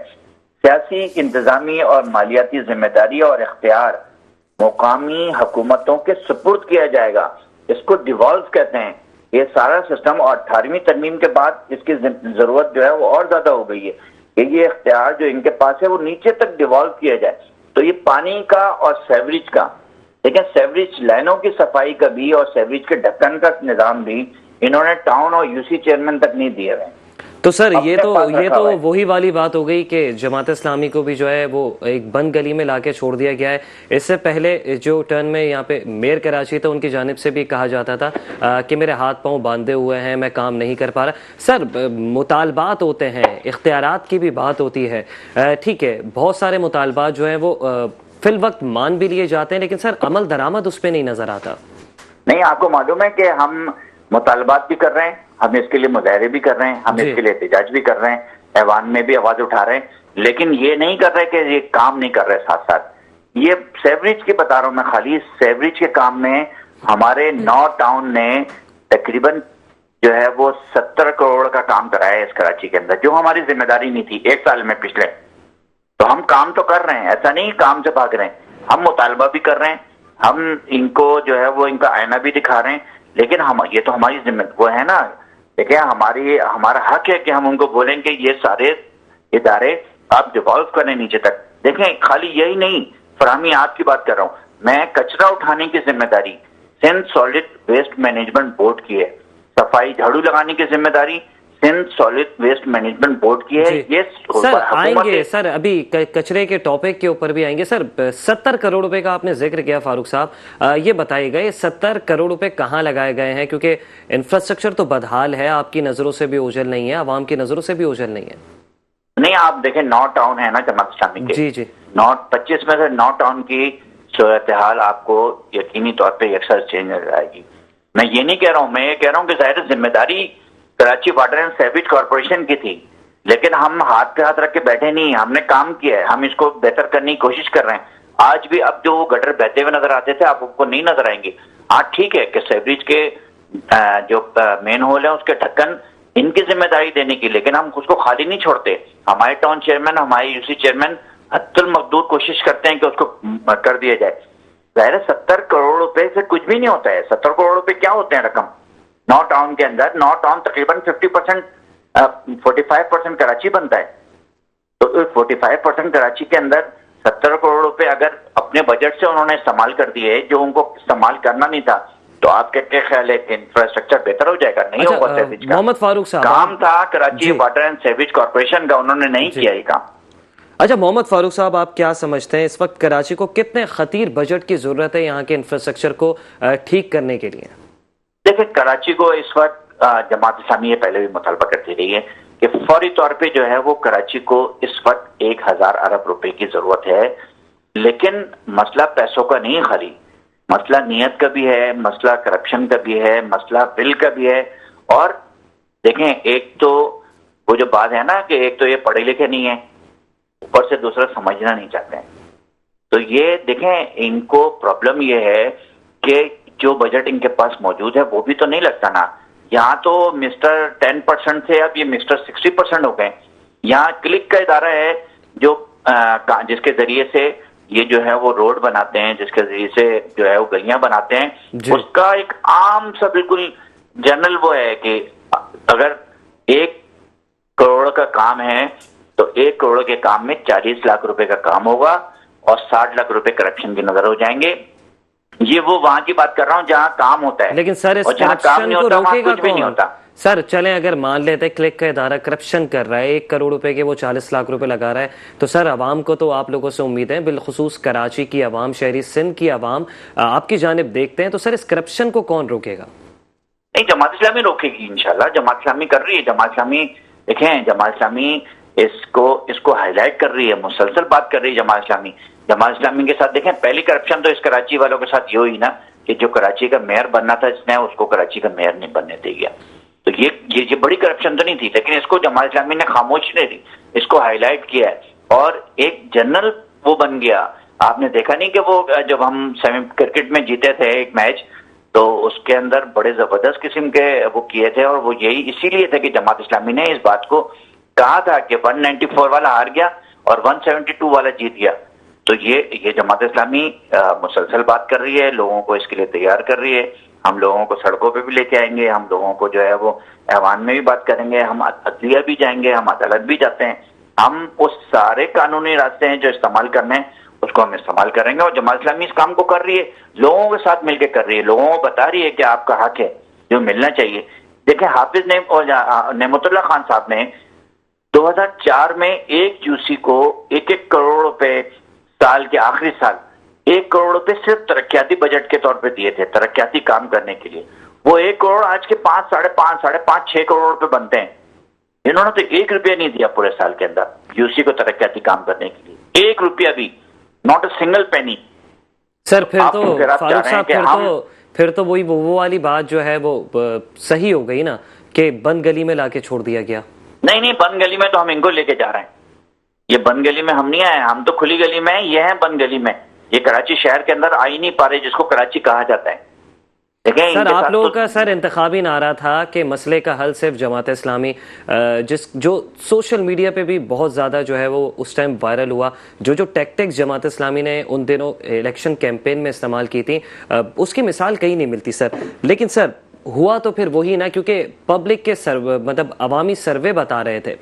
سیاسی, انتظامی اور مالیاتی ذمہ داری اور اختیار مقامی حکومتوں کے سپرد کیا جائے گا. اس کو ڈیوالو کہتے ہیں یہ سارا سسٹم. اور 18ویں ترمیم کے بعد اس کی ضرورت جو ہے وہ اور زیادہ ہو گئی ہے کہ یہ اختیار جو ان کے پاس ہے وہ نیچے تک ڈیوالو کیا جائے. تو یہ پانی کا اور سیوریج کا, لیکن سیوریج لائنوں کی صفائی کا بھی اور سیوریج کے ڈھکن کا نظام بھی انہوں نے ٹاؤن اور یو سی چیئرمین تک نہیں دیے ہوئے. تو سر یہ تو وہی والی بات ہو گئی کہ جماعت اسلامی کو بھی جو ہے وہ ایک بند گلی میں لا کے چھوڑ دیا گیا ہے. اس سے پہلے جو ٹرن میں یہاں پہ میئر کراچی تھا ان کی جانب سے بھی کہا جاتا تھا کہ میرے ہاتھ پاؤں باندھے ہوئے ہیں, میں کام نہیں کر پا رہا. سر مطالبات ہوتے ہیں, اختیارات کی بھی بات ہوتی ہے, ٹھیک ہے, بہت سارے مطالبات جو ہیں وہ فی الوقت مان بھی لیے جاتے ہیں, لیکن سر عمل درآمد اس پہ نہیں نظر آتا. نہیں, آپ کو معلوم ہے کہ ہم مطالبات بھی کر رہے ہیں, ہم اس کے لیے مظاہرے بھی کر رہے ہیں, ہم اس کے لیے احتجاج بھی کر رہے ہیں, ایوان میں بھی آواز اٹھا رہے ہیں, لیکن یہ نہیں کر رہے کہ یہ کام نہیں کر رہے. ساتھ ساتھ یہ سیوریج کی بتا رہا ہوں میں, خالی سیوریج کے کام میں ہمارے 9 ٹاؤن نے تقریباً جو ہے وہ 70 کروڑ کا کام کرایا ہے اس کراچی کے اندر, جو ہماری ذمہ داری نہیں تھی 1 سال میں پچھلے. تو ہم کام تو کر رہے ہیں, ایسا نہیں کام سے بھاگ رہے ہیں, ہم مطالبہ بھی کر رہے ہیں, ہم ان کو جو ہے وہ ان کا آئینہ بھی دکھا رہے ہیں, لیکن یہ تو ہماری ذمہ وہ ہے نا. دیکھیں ہمارا حق ہے کہ ہم ان کو بولیں کہ یہ سارے ادارے آپ ڈیوالو کریں نیچے تک. دیکھیں خالی یہی نہیں, فراہمیات کی بات کر رہا ہوں میں, کچرا اٹھانے کی ذمہ داری Sindh solid waste management board کی ہے, صفائی جھاڑو لگانے کی ذمہ داری Sindh solid waste management board کی ہے. یہ سر آئیں گے, سر ابھی کچرے کے ٹاپک کے اوپر بھی آئیں گے. سر 70 کروڑ روپے کا آپ نے ذکر کیا فاروق صاحب, یہ بتائیے گا یہ 70 کروڑ روپے کہاں لگائے گئے ہیں, کیونکہ انفراسٹرکچر تو بدحال ہے, آپ کی نظروں سے بھی اوجھل نہیں ہے, عوام کی نظروں سے بھی اوجھل نہیں ہے. نہیں, آپ دیکھیں 9 ٹاؤن ہے نا جماعت اسلامی کے, جی 25 میں سے 9 ٹاؤن کی صورتحال آپ کو یقینی طور پہ یکسر چینج نظر آئے گی. میں یہ نہیں کہہ رہا ہوں, میں یہ کہہ رہا ہوں کہ ظاہر ذمہ داری Karachi water and sewerage corporation کی تھی, لیکن ہم ہاتھ پہ ہاتھ رکھ کے بیٹھے نہیں, ہم نے کام کیا ہے, ہم اس کو بہتر کرنے کی کوشش کر رہے ہیں. آج بھی اب جو گٹر بہتے ہوئے نظر آتے تھے آپ کو نہیں نظر آئیں گے. ہاں ٹھیک ہے کہ سیوریج کے جو مین ہول ہے اس کے ڈھکن ان کی ذمہ داری دینے کی, لیکن ہم اس کو خالی نہیں چھوڑتے. ہمارے ٹاؤن چیئرمین, ہمارے یو سی چیئرمین حد المقدور کوشش کرتے ہیں کہ اس کو کر دیا جائے. ظاہر 70 کروڑ روپے سے کچھ بھی نہیں ہوتا ہے. 70 کروڑ روپے کیا ہوتے ہیں رقم 9 ٹاؤن کے اندر. 9 ٹاؤن تقریباً 45% کراچی بنتا ہے, تو 45% کراچی کے اندر 70 کروڑ روپے اگر اپنے بجٹ سے انہوں نے استعمال کر دیے جو ان کو استعمال کرنا نہیں تھا, تو آپ کے کیا خیال ہے کہ انفراسٹرکچر بہتر ہو جائے گا؟ نہیں ہوگا. سیوریج کا محمد فاروق صاحب کام تھا Karachi water and sewerage corporation کا, انہوں نے نہیں کیا یہ کام. اچھا محمد فاروق صاحب, آپ کیا سمجھتے ہیں اس وقت کراچی کو کتنے خطیر بجٹ کی ضرورت ہے یہاں کے انفراسٹرکچر کو ٹھیک کرنے کے لیے؟ دیکھیں کراچی کو اس وقت جماعت اسلامی پہلے بھی مطالبہ کرتی رہی ہے کہ فوری طور پہ جو ہے وہ کراچی کو اس وقت 1000 ارب روپے کی ضرورت ہے. لیکن مسئلہ پیسوں کا نہیں, خالی مسئلہ نیت کا بھی ہے, مسئلہ کرپشن کا بھی ہے, مسئلہ بل کا بھی ہے. اور دیکھیں ایک تو وہ جو بات ہے نا کہ ایک تو یہ پڑھے لکھے نہیں ہیں, اوپر سے دوسرا سمجھنا نہیں چاہتے ہیں. تو یہ دیکھیں ان کو پرابلم یہ ہے کہ جو بجٹ ان کے پاس موجود ہے وہ بھی تو نہیں لگتا نا. یہاں تو مسٹر 10% تھے, اب یہ مسٹر 60% ہو گئے. یہاں کلک کا ادارہ ہے جو جس کے ذریعے سے یہ جو ہے وہ روڈ بناتے ہیں, جس کے ذریعے سے جو ہے وہ گلیاں بناتے ہیں. اس کا ایک عام سا بالکل جنرل وہ ہے کہ اگر 1 کروڑ کا کام ہے تو 1 کروڑ کے کام میں 40 لاکھ روپے کا کام ہوگا اور 60 لاکھ روپے کرپشن کے نظر ہو جائیں گے. یہ وہ وہاں کی بات کر رہا ہوں جہاں کام ہوتا ہے, لیکن سر اس کرپشن کو روکے گا کون؟ سر چلیں اگر مان لیتے ہیں کلک کا ادارہ کرپشن کر رہا ہے, 1 کروڑ روپے کے وہ 40 لاکھ روپے لگا رہا ہے, تو سر عوام کو تو آپ لوگوں سے امید ہے, بالخصوص کراچی کی عوام, شہری سندھ کی عوام آپ کی جانب دیکھتے ہیں, تو سر اس کرپشن کو کون روکے گا؟ نہیں, جماعت اسلامی روکے گی انشاءاللہ. جماعت اسلامی کر رہی ہے. جماعت اسلامی دیکھیں, جماعت اسلامی اس کو ہائی لائٹ کر رہی ہے, مسلسل بات کر رہی ہے جماعت اسلامی. جماعت اسلامی کے ساتھ دیکھیں پہلی کرپشن تو اس کراچی والوں کے ساتھ یہ ہوئی نا کہ جو کراچی کا میئر بننا تھا اس نے اس کو کراچی کا میئر نہیں بننے دے گیا. تو یہ بڑی کرپشن تو نہیں تھی, لیکن اس کو جماعت اسلامی نے خاموشی نہیں دی, اس کو ہائی لائٹ کیا ہے اور ایک جنرل وہ بن گیا. آپ نے دیکھا نہیں کہ وہ جب ہم کرکٹ میں جیتے تھے ایک میچ تو اس کے اندر بڑے زبردست قسم کے وہ کیے تھے, اور وہ یہی اسی لیے تھے کہ جماعت اسلامی نے اس بات کو کہا تھا کہ 194 والا ہار گیا اور 172 والا جیت گیا. تو یہ جماعت اسلامی مسلسل بات کر رہی ہے, لوگوں کو اس کے لیے تیار کر رہی ہے. ہم لوگوں کو سڑکوں پہ بھی لے کے آئیں گے, ہم لوگوں کو جو ہے وہ ایوان میں بھی بات کریں گے, ہم عدلیہ بھی جائیں گے, ہم عدالت بھی جاتے ہیں. ہم اس سارے قانونی راستے ہیں جو استعمال کرنے ہیں اس کو ہم استعمال کریں گے. اور جماعت اسلامی اس کام کو کر رہی ہے, لوگوں کے ساتھ مل کے کر رہی ہے, لوگوں کو بتا رہی ہے کہ آپ کا حق ہے جو ملنا چاہیے. دیکھیں حافظ نعمت اللہ خان صاحب نے 2004 میں ایک یو سی کو 1 کروڑ روپے سال کے آخری سال 1 کروڑ روپے صرف ترقیاتی بجٹ کے طور پہ دیے تھے, ترقیاتی کام کرنے کے لیے. وہ 1 کروڑ آج کے 5 ساڑھے 5 6 کروڑ روپے بنتے ہیں. انہوں نے تو 1 روپیہ نہیں دیا پورے سال کے اندر یو سی کو ترقیاتی کام کرنے کے لیے, 1 روپیہ بھی, ناٹ اے سنگل پینی. سر پھر تو فاروق صاحب پھر تو وہی وہ والی بات جو ہے وہ صحیح ہو گئی نا کہ بند گلی میں لا کے چھوڑ دیا گیا. نہیں بند گلی میں تو ہم ان کو لے کے جا رہے ہیں. یہ بند گلی میں ہم نہیں آئے, ہم تو کھلی گلی میں ہیں, یہ ہیں بند گلی میں. یہ کراچی شہر کے اندر آ ہی نہیں پا رہے جس کو کراچی کہا جاتا ہے. سر آپ لوگوں کا سر انتخابی نعرہ تھا کہ مسئلے کا حل صرف جماعت اسلامی, جو سوشل میڈیا پہ بھی بہت زیادہ جو ہے وہ اس ٹائم وائرل ہوا, جو ٹیکٹکس جماعت اسلامی نے ان دنوں الیکشن کیمپین میں استعمال کی تھی اس کی مثال کہیں نہیں ملتی سر. لیکن سر ہوا تو پھر وہی نا, کیونکہ پبلک کے مطلب عوامی سروے بتا رہے تھے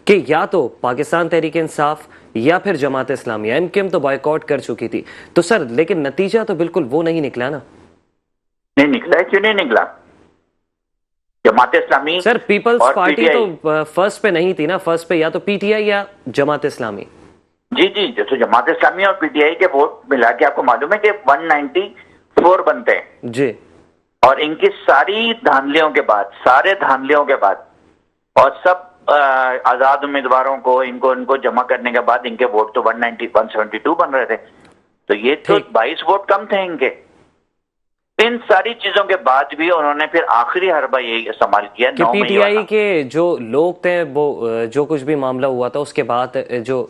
کہ یا تو پاکستان تحریک انصاف یا پھر Jamaat Islami, M Q M تو بائیکاٹ کر چکی تھی. تو سر لیکن نتیجہ تو بالکل وہ نہیں نکلا نا. نہیں نکلا ہے, کیوں نہیں نکلا؟ جماعت اسلامی سر پیپلز پارٹی تو فرسٹ پہ نہیں تھی نا, فرسٹ پہ یا تو پی ٹی آئی یا جماعت اسلامی. جی تو جماعت اسلامی اور پی ٹی آئی کے ووٹ ملا کے آپ کو معلوم ہے کہ 194 بنتے ہیں جی. اور ان کی ساری دھاندلیوں کے بعد اور سب آزاد امیدواروں کو ان کو جمع کرنے کے بعد ان کے ووٹ تو 172 بن رہے تھے. تو یہ تو 22 ووٹ کم تھے ان کے. ان ساری چیزوں کے بعد بھی انہوں نے پھر آخری حربہ یہی استعمال کیا کہ پی ٹی آئی کے جو لوگ تھے وہ جو کچھ بھی معاملہ ہوا تھا اس کے بعد جو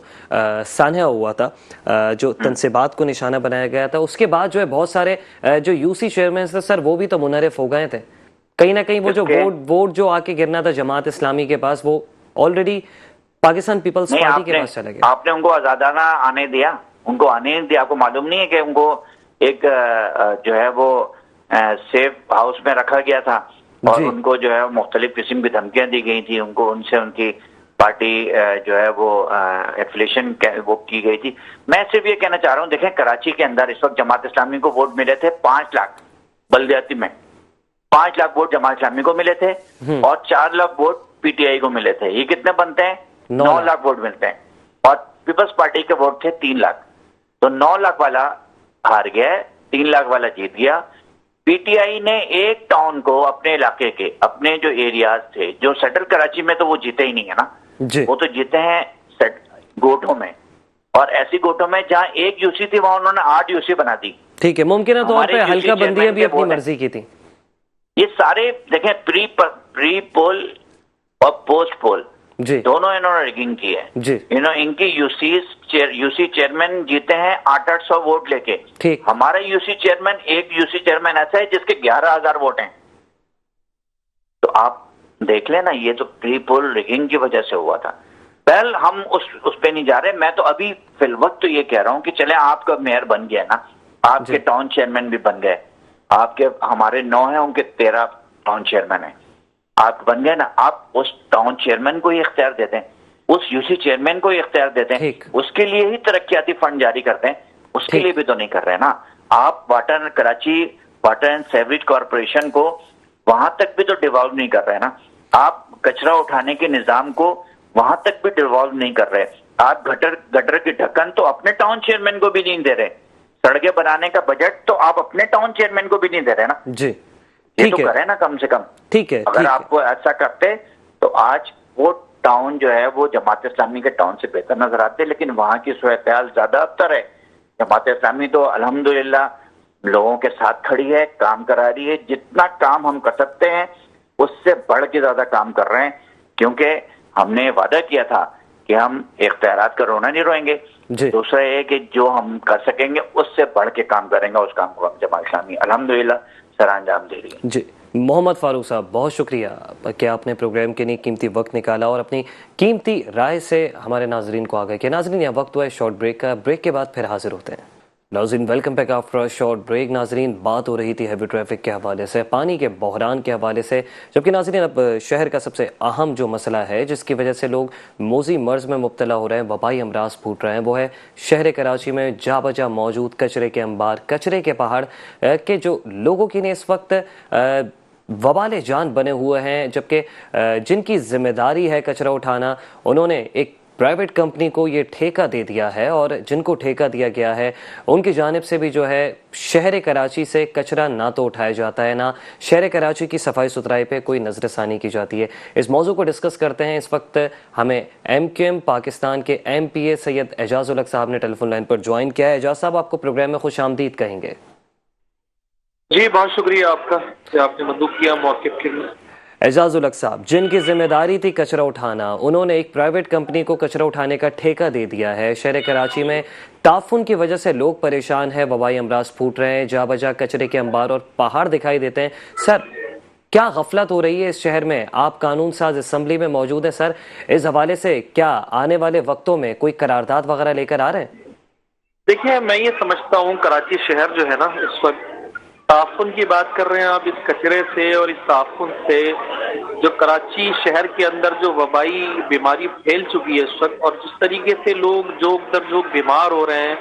سانحہ ہوا تھا, جو تنصیبات کو نشانہ بنایا گیا تھا, اس کے بعد جو ہے بہت سارے جو یو سی چیئرمین تھے سر وہ بھی تو منحرف ہو گئے تھے کہیں نہ کہیں. وہ جو ووٹ جو آ کے گرنا تھا جماعت اسلامی کے پاس وہ آلریڈی پاکستان پیپلز پارٹی کے پاس چلا گیا. آپ نے ان کو آزادانہ آنے دیا, ان کو آنے دیا. آپ کو معلوم نہیں ہے کہ ان کو ایک جو ہے وہ سیف ہاؤس میں رکھا گیا تھا اور ان کو جو ہے مختلف قسم کی دھمکیاں دی گئی تھی, ان سے ان کی پارٹی جو ہے وہ ایفیلیشن وہ کی گئی تھی. میں صرف یہ کہنا چاہ رہا ہوں, دیکھیں کراچی کے اندر اس وقت جماعت اسلامی کو ووٹ ملے تھے 5 لاکھ, بلدیاتی میں 5 لاکھ ووٹ جماعت اسلامی کو ملے تھے اور 4 lakh vote P T I کو ملے تھے. یہ کتنے بنتے ہیں؟ 9 لاکھ ووٹ ملتے ہیں. اور پیپلز پارٹی کے ووٹ تھے 3 لاکھ. تو 9 لاکھ والا ہار گیا, 3 لاکھ والا جیت گیا. پی ٹی آئی نے ایک ٹاؤن کو اپنے علاقے کے اپنے جو ایریاز تھے, جو سیٹل کراچی میں تو وہ جیتے ہی نہیں ہے نا, وہ تو جیتے ہیں گوٹوں میں, اور ایسی گوٹوں میں جہاں 1 یو سی تھی وہاں انہوں نے 8 یو سی بنا دی. ٹھیک ہے, ممکنہ طور پہ حلقہ بندیاں بھی اپنی مرضی کی تھی. یہ سارے دیکھیں پری پول اور پوسٹ پول دونوں انہوں نے ریگنگ کی ہے. ان کی یو سی چیئرمین جیتے ہیں 800 ووٹ لے کے. ہمارا یو سی چیئرمین ایک یو سی چیئرمین ایسا ہے جس کے 11,000 ووٹ ہیں. تو آپ دیکھ لیں نا, یہ تو پری پول ریگنگ کی وجہ سے ہوا تھا. پہل ہم اس پہ نہیں جا رہے. میں تو ابھی فی الوقت تو یہ کہہ رہا ہوں کہ چلیں آپ کا میئر بن گیا نا, آپ کے ٹاؤن چیئرمین بھی بن گئے, آپ کے ہمارے 9 ہیں, ان کے 13 ٹاؤن چیئرمین ہیں, آپ بن گئے نا. آپ اس ٹاؤن چیئرمین کو ہی اختیار دیتے ہیں, اس یو سی چیئرمین کو ہی اختیار دیتے ہیں, اس کے لیے ہی ترقیاتی فنڈ جاری کرتے ہیں, اس کے لیے بھی تو نہیں کر رہے نا. آپ Karachi water and sewerage corporation کو وہاں تک بھی تو ڈیوالو نہیں کر رہے نا. آپ کچرا اٹھانے کے نظام کو وہاں تک بھی ڈیوالو نہیں کر رہے. آپ گٹر کی ڈھکن تو اپنے ٹاؤن چیئرمین کو بھی نہیں دے رہے. سڑکیں بنانے کا بجٹ تو آپ اپنے ٹاؤن چیئرمین کو بھی نہیں دے رہے نا. جی یہ تو کریں نا کم سے کم. ٹھیک ہے, اگر آپ کو ایسا کرتے تو آج وہ ٹاؤن جو ہے وہ جماعت اسلامی کے ٹاؤن سے بہتر نظر آتے، لیکن وہاں کی صورتحال زیادہ ابتر ہے. جماعت اسلامی تو الحمدللہ لوگوں کے ساتھ کھڑی ہے، کام کرا رہی ہے. جتنا کام ہم کر سکتے ہیں اس سے بڑھ کے زیادہ کام کر رہے ہیں، کیونکہ ہم نے وعدہ کیا تھا کہ ہم اختیارات کا رونا نہیں روئیں گے. دوسرا یہ کہ جو ہم کر سکیں گے اس سے بڑھ کے کام کریں گے. اس کام کو ہم جماعت اسلامی الحمدللہ سر انجام دے رہی ہے. جی محمد فاروق صاحب، بہت شکریہ کہ آپ نے پروگرام کے لیے قیمتی وقت نکالا اور اپنی قیمتی رائے سے ہمارے ناظرین کو آگاہ کیا. ناظرین یہ وقت ہوا ہے شارٹ بریک کا، بریک کے بعد پھر حاضر ہوتے ہیں. ناظرین welcome back after short break. ناظرین بات ہو رہی تھی ہیوی ٹریفک کے حوالے سے، پانی کے بحران کے حوالے سے، جبکہ ناظرین اب شہر کا سب سے اہم جو مسئلہ ہے جس کی وجہ سے لوگ موذی مرض میں مبتلا ہو رہے ہیں، وبائی امراض پھوٹ رہے ہیں، وہ ہے شہر کراچی میں جا بجا موجود کچرے کے انبار، کچرے کے پہاڑ کہ جو لوگوں کے لیے اس وقت وبال جان بنے ہوئے ہیں، جبکہ جن کی ذمہ داری ہے کچرا اٹھانا، انہوں نے ایک پرائیویٹ کمپنی کو یہ ٹھیکہ دے دیا ہے، اور جن کو ٹھیکہ دیا گیا ہے ان کی جانب سے بھی جو ہے شہر کراچی سے کچرا نہ تو اٹھایا جاتا ہے، نہ شہر کراچی کی صفائی ستھرائی پہ کوئی نظر ثانی کی جاتی ہے. اس موضوع کو ڈسکس کرتے ہیں. اس وقت ہمیں ایم کیو ایم پاکستان کے ایم پی اے سید اعجاز الحق صاحب نے ٹیلی فون لائن پر جوائن کیا ہے. اعجاز صاحب، آپ کو پروگرام میں خوش آمدید کہیں گے. جی بہت شکریہ آپ کا کہ آپ نے مدعو کیا موقف کے لیے. اعجاز الحق صاحب، جن کی ذمہ داری تھی کچرا اٹھانا، انہوں نے ایک پرائیویٹ کمپنی کو کچرا اٹھانے کا ٹھیکہ دے دیا ہے. شہر کراچی میں تعفن کی وجہ سے لوگ پریشان ہیں، وبائی امراض پھوٹ رہے ہیں، جا بجا کچرے کے انبار اور پہاڑ دکھائی دیتے ہیں. سر کیا غفلت ہو رہی ہے اس شہر میں؟ آپ قانون ساز اسمبلی میں موجود ہیں سر، اس حوالے سے کیا آنے والے وقتوں میں کوئی قرارداد وغیرہ لے کر آ رہے ہیں؟ دیکھیں میں یہ سمجھتا ہوں کراچی شہر جو ہے نا اس وقت تعفن کی بات کر رہے ہیں آپ، اس کچرے سے اور اس تعفن سے جو کراچی شہر کے اندر جو وبائی بیماری پھیل چکی ہے اس وقت، اور جس طریقے سے لوگ جو بیمار ہو رہے ہیں،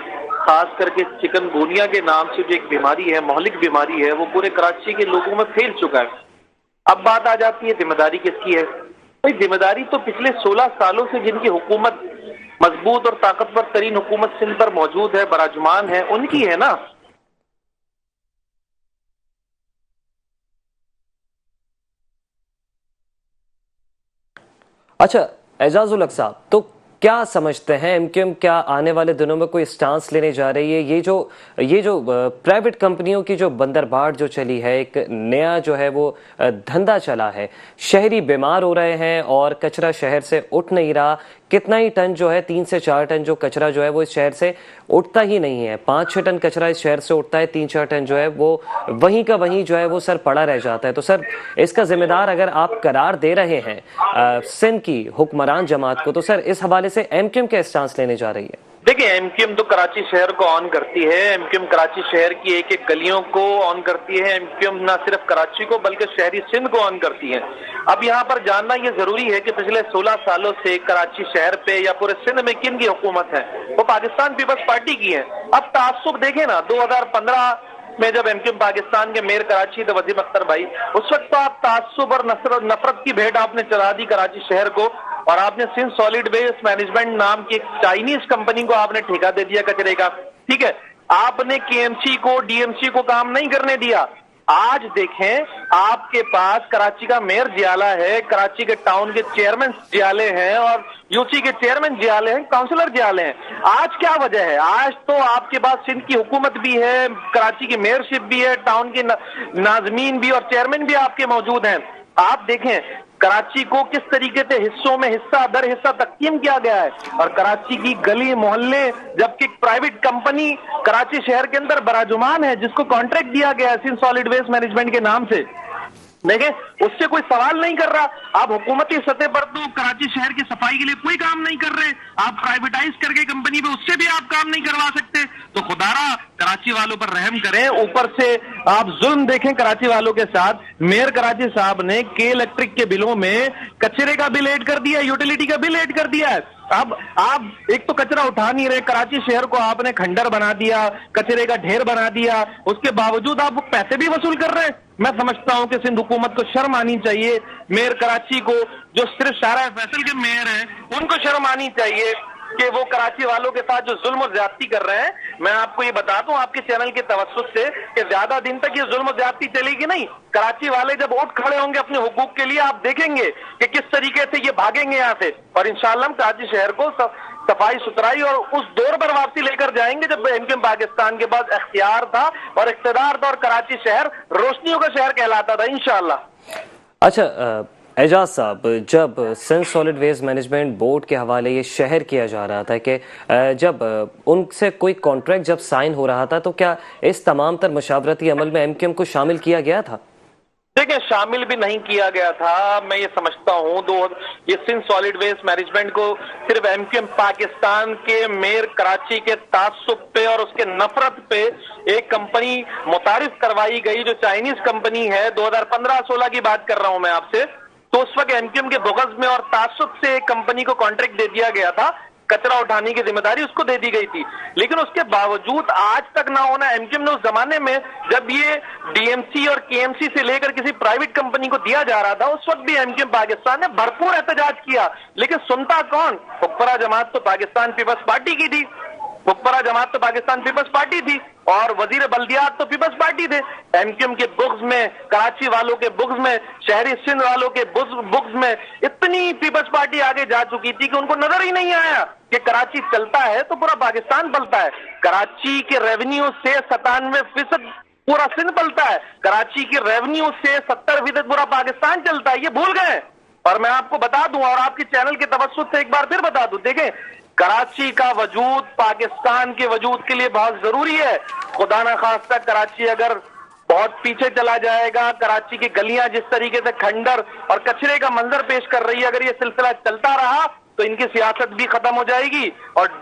خاص کر کے چکن گونیا کے نام سے جو ایک بیماری ہے، مہلک بیماری ہے، وہ پورے کراچی کے لوگوں میں پھیل چکا ہے. اب بات آ جاتی ہے ذمہ داری کس کی ہے. بھائی ذمہ داری تو پچھلے 16 سالوں سے جن کی حکومت مضبوط اور طاقتور ترین حکومت سندھ پر موجود ہے، براجمان ہے، ان کی ہے نا. اچھا اعجاز الحق صاحب، تو کیا سمجھتے ہیں ایم کیو ایم کیا آنے والے دنوں میں کوئی سٹانس لینے جا رہی ہے؟ یہ جو پرائیویٹ کمپنیوں کی جو بندرباڑ جو چلی ہے، ایک نیا جو ہے وہ دھندا چلا ہے، شہری بیمار ہو رہے ہیں اور کچرا شہر سے اٹھ نہیں رہا. کتنا ہی ٹن جو ہے 3 سے 4 ٹن جو کچرا جو ہے وہ اس شہر سے اٹھتا ہی نہیں ہے. 5-6 ٹن کچرا اس شہر سے اٹھتا ہے، 3-4 ٹن جو ہے وہ وہیں کا وہیں جو ہے وہ سر پڑا رہ جاتا ہے. تو سر اس کا ذمہ دار اگر آپ قرار دے رہے ہیں سندھ کی حکمران جماعت کو، تو سر اس حوالے سے ایم کیو ایم کیا اسٹانس لینے جا رہی ہے؟ دیکھیں ایم کیو ایم تو کراچی شہر کو آن کرتی ہے. ایم کیو ایم کراچی شہر کی ایک ایک گلیوں کو آن کرتی ہے. ایم کیو ایم نہ صرف کراچی کو بلکہ شہری سندھ کو آن کرتی ہے. اب یہاں پر جاننا یہ ضروری ہے کہ پچھلے 16 سالوں سے کراچی شہر پہ یا پورے سندھ میں کن کی حکومت ہے؟ وہ پاکستان پیپلز پارٹی کی ہے. اب تعصب دیکھیں نا، 2015 میں جب ایم کیو ایم پاکستان کے میئر کراچی تھے وسیم اختر بھائی، اس وقت تو آپ تعصب اور نفرت کی بھیٹ آپ نے چلا دی کراچی شہر کو، اور آپ نے سندھ سالڈ ویسٹ مینجمنٹ نام کی ایک چائنیز کمپنی کو آپ نے ٹھیکہ دے دیا کچرے کا. ٹھیک ہے، آپ نے کے ایم سی کو ڈی ایم سی کو کام نہیں کرنے دیا. آج دیکھیں آپ کے پاس کراچی کا میئر جیالہ ہے، کراچی کے ٹاؤن کے چیئرمین جیالے ہیں، اور یو سی کے چیئرمین جیالے ہیں، کاؤنسلر جیالے ہیں. آج کیا وجہ ہے؟ آج تو آپ کے پاس سندھ کی حکومت بھی ہے، کراچی کی میئرشپ بھی ہے، ٹاؤن کے ناظمین بھی اور چیئرمین بھی آپ کے موجود ہیں. آپ دیکھیں کراچی کو کس طریقے سے حصوں میں حصہ در حصہ تقسیم کیا گیا ہے، اور کراچی کی گلی محلے، جبکہ ایک پرائیویٹ کمپنی کراچی شہر کے اندر براجمان ہے جس کو کانٹریکٹ دیا گیا ہے سندھ سالڈ ویسٹ مینجمنٹ کے نام سے. دیکھیں اس سے کوئی سوال نہیں کر رہا. آپ حکومتی سطح پر تو کراچی شہر کی صفائی کے لیے کوئی کام نہیں کر رہے، آپ پرائیویٹائز کر کے کمپنی پہ اس سے بھی آپ کام نہیں کروا سکتے. تو خدا را کراچی والوں پر رحم کریں. اوپر سے آپ ظلم دیکھیں کراچی والوں کے ساتھ. میئر کراچی صاحب نے کے الیکٹرک کے بلوں میں کچرے کا بل ایڈ کر دیا، یوٹیلیٹی کا بل ایڈ کر دیا ہے. اب آپ ایک تو کچرا اٹھا نہیں رہے، کراچی شہر کو آپ نے کھنڈر بنا دیا، کچرے کا ڈھیر بنا دیا، اس کے باوجود آپ پیسے بھی وصول کر رہے ہیں. میں سمجھتا ہوں کہ سندھ حکومت کو شرم آنی چاہیے. میئر کراچی کو جو صرف شارع فیصل کے میئر ہیں ان کو شرم آنی چاہیے. کہ وہ کراچی والوں کے ساتھ جو ظلم و زیادتی کر رہے ہیں. میں آپ کو یہ بتا دوں آپ کے چینل کے توسط سے کہ زیادہ دن تک یہ ظلم و زیادتی چلے گی نہیں. کراچی والے جب اٹھ کھڑے ہوں گے اپنے حقوق کے لیے آپ دیکھیں گے کہ کس طریقے سے یہ بھاگیں گے یہاں سے, اور انشاءاللہ ہم کراچی شہر کو صفائی ستھرائی اور اس دور پر واپسی لے کر جائیں گے جب ایم کیو ایم پاکستان کے پاس اختیار تھا اور اقتدار تھا اور کراچی شہر روشنیوں کا شہر کہلاتا تھا انشاءاللہ. اچھا اعجاز صاحب, جب Sindh solid waste management board کے حوالے یہ شہر کیا جا رہا تھا کہ جب ان سے کوئی کانٹریکٹ جب سائن ہو رہا تھا تو کیا اس تمام تر مشاورتی عمل میں ایم کیو ایم کو شامل کیا گیا تھا؟ دیکھیں شامل بھی نہیں کیا گیا تھا. میں یہ سمجھتا ہوں یہ سندھ سالڈ ویسٹ مینجمنٹ کو صرف ایم کیو ایم پاکستان کے میئر کراچی کے تعصب پہ اور اس کے نفرت پہ ایک کمپنی متعارف کروائی گئی جو چائنیز کمپنی ہے. 2015-16 کی بات کر رہا ہوں میں آپ سے. تو اس وقت ایم کیو ایم کے بغض میں اور تعصب سے ایک کمپنی کو کانٹریکٹ دے دیا گیا تھا, کچرا اٹھانے کی ذمہ داری اس کو دے دی گئی تھی. لیکن اس کے باوجود آج تک نہ ہونا ایم کیو ایم نے اس زمانے میں جب یہ ڈی ایم سی اور کے ایم سی سے لے کر کسی پرائیویٹ کمپنی کو دیا جا رہا تھا اس وقت بھی ایم کیو ایم پاکستان نے بھرپور احتجاج کیا. لیکن سنتا کون؟ حکمراں جماعت تو پاکستان پیپلز پارٹی کی تھی, حکمراں جماعت تو پاکستان پیپلز پارٹی تھی اور وزیر بلدیات تو پیپلز پارٹی تھے. ایم کیو ایم کے بغض میں, کراچی والوں کے بغض میں, شہری سندھ والوں کے بغض میں اتنی پیپلز پارٹی آگے جا چکی تھی کہ ان کو نظر ہی نہیں آیا کہ کراچی چلتا ہے تو پورا پاکستان پلتا ہے. کراچی کے ریونیو سے 97% پورا سندھ پلتا ہے, کراچی کے ریونیو سے 70% پورا پاکستان چلتا ہے. یہ بھول گئے. اور میں آپ کو بتا دوں اور آپ کے چینل کے توسط سے ایک بار پھر بتا دوں, دیکھیں کراچی کا وجود پاکستان کے وجود کے لیے بہت ضروری ہے. خدا نہ خواستہ کراچی اگر بہت پیچھے چلا جائے گا, کراچی کی گلیاں جس طریقے سے کھنڈر اور کچرے کا منظر پیش کر رہی ہے, اگر یہ سلسلہ چلتا رہا تو ان کی سیاست بھی ختم ہو جائے گی اور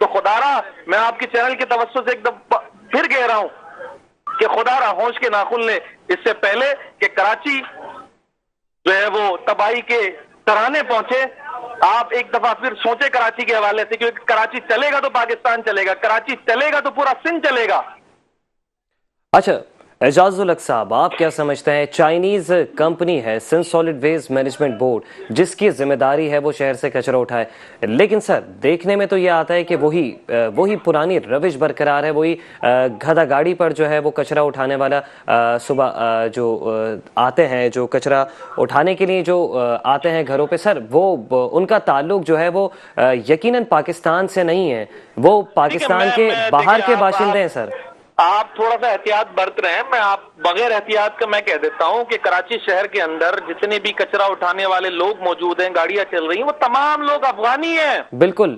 تو خدا را میں آپ کے چینل کے توسط سے ایک دفعہ پھر کہہ رہا ہوں کہ خدا را ہوش کے ناخن لے اس سے پہلے کہ کراچی جو ہے وہ تباہی کے ترانے پہنچے. آپ ایک دفعہ پھر سوچے کراچی کے حوالے سے, کیونکہ کراچی چلے گا تو پاکستان چلے گا, کراچی چلے گا تو پورا سندھ چلے گا. اچھا اعجاز الحق صاحب, آپ کیا سمجھتے ہیں چائنیز کمپنی ہے Sindh solid waste management board جس کی ذمہ داری ہے وہ شہر سے کچرا اٹھائے, لیکن سر دیکھنے میں تو یہ آتا ہے کہ وہی پرانی روش برقرار ہے, وہی گدھا گاڑی پر جو ہے وہ کچرا اٹھانے والا صبح جو آتے ہیں, جو کچرا اٹھانے کے لیے جو آتے ہیں گھروں پہ, سر وہ ان کا تعلق جو ہے وہ یقیناً پاکستان سے نہیں ہے, وہ پاکستان کے باہر کے باشندے ہیں. سر آپ تھوڑا سا احتیاط برت رہے ہیں. میں آپ بغیر احتیاط کا میں کہہ دیتا ہوں کہ کراچی شہر کے اندر جتنے بھی کچرا اٹھانے والے لوگ موجود ہیں, گاڑیاں چل رہی ہیں, وہ تمام لوگ افغانی ہیں. بالکل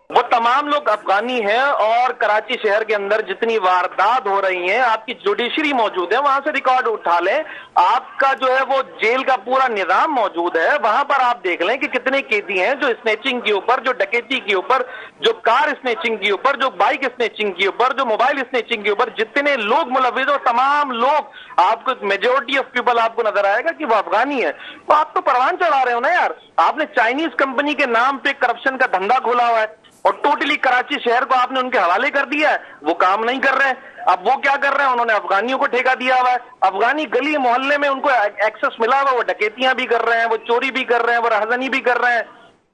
وہ تمام لوگ افغانی ہیں. اور کراچی شہر کے اندر جتنی واردات ہو رہی ہیں, آپ کی جوڈیشری موجود ہے, وہاں سے ریکارڈ اٹھا لیں. آپ کا جو ہے وہ جیل کا پورا نظام موجود ہے, وہاں پر آپ دیکھ لیں کہ کتنے قیدی ہیں جو اسنیچنگ کے اوپر, جو ڈکیتی کے اوپر, جو کار اسنیچنگ کے اوپر, جو بائک اسنیچنگ کے اوپر, جو موبائل اسنیچنگ کے اوپر جتنے لوگ ملوث ہو, تمام لوگ آپ کو میجورٹی آف پیپل آپ کو نظر آئے گا کہ وہ افغانی ہے. تو آپ تو پروان چڑھا رہے ہو نا یار. آپ نے چائنیز کمپنی کے نام پہ کرپشن کا دھندا کھولا ہوا ہے اور ٹوٹلی کراچی شہر کو آپ نے ان کے حوالے کر دیا ہے. وہ کام نہیں کر رہے ہیں. اب وہ کیا کر رہے ہیں, انہوں نے افغانیوں کو ٹھیکہ دیا ہوا ہے. افغانی گلی محلے میں ان کو ایکسس ملا ہوا, وہ ڈکیتیاں بھی کر رہے ہیں, وہ چوری بھی کر رہے ہیں, وہ رہزنی بھی کر رہے ہیں,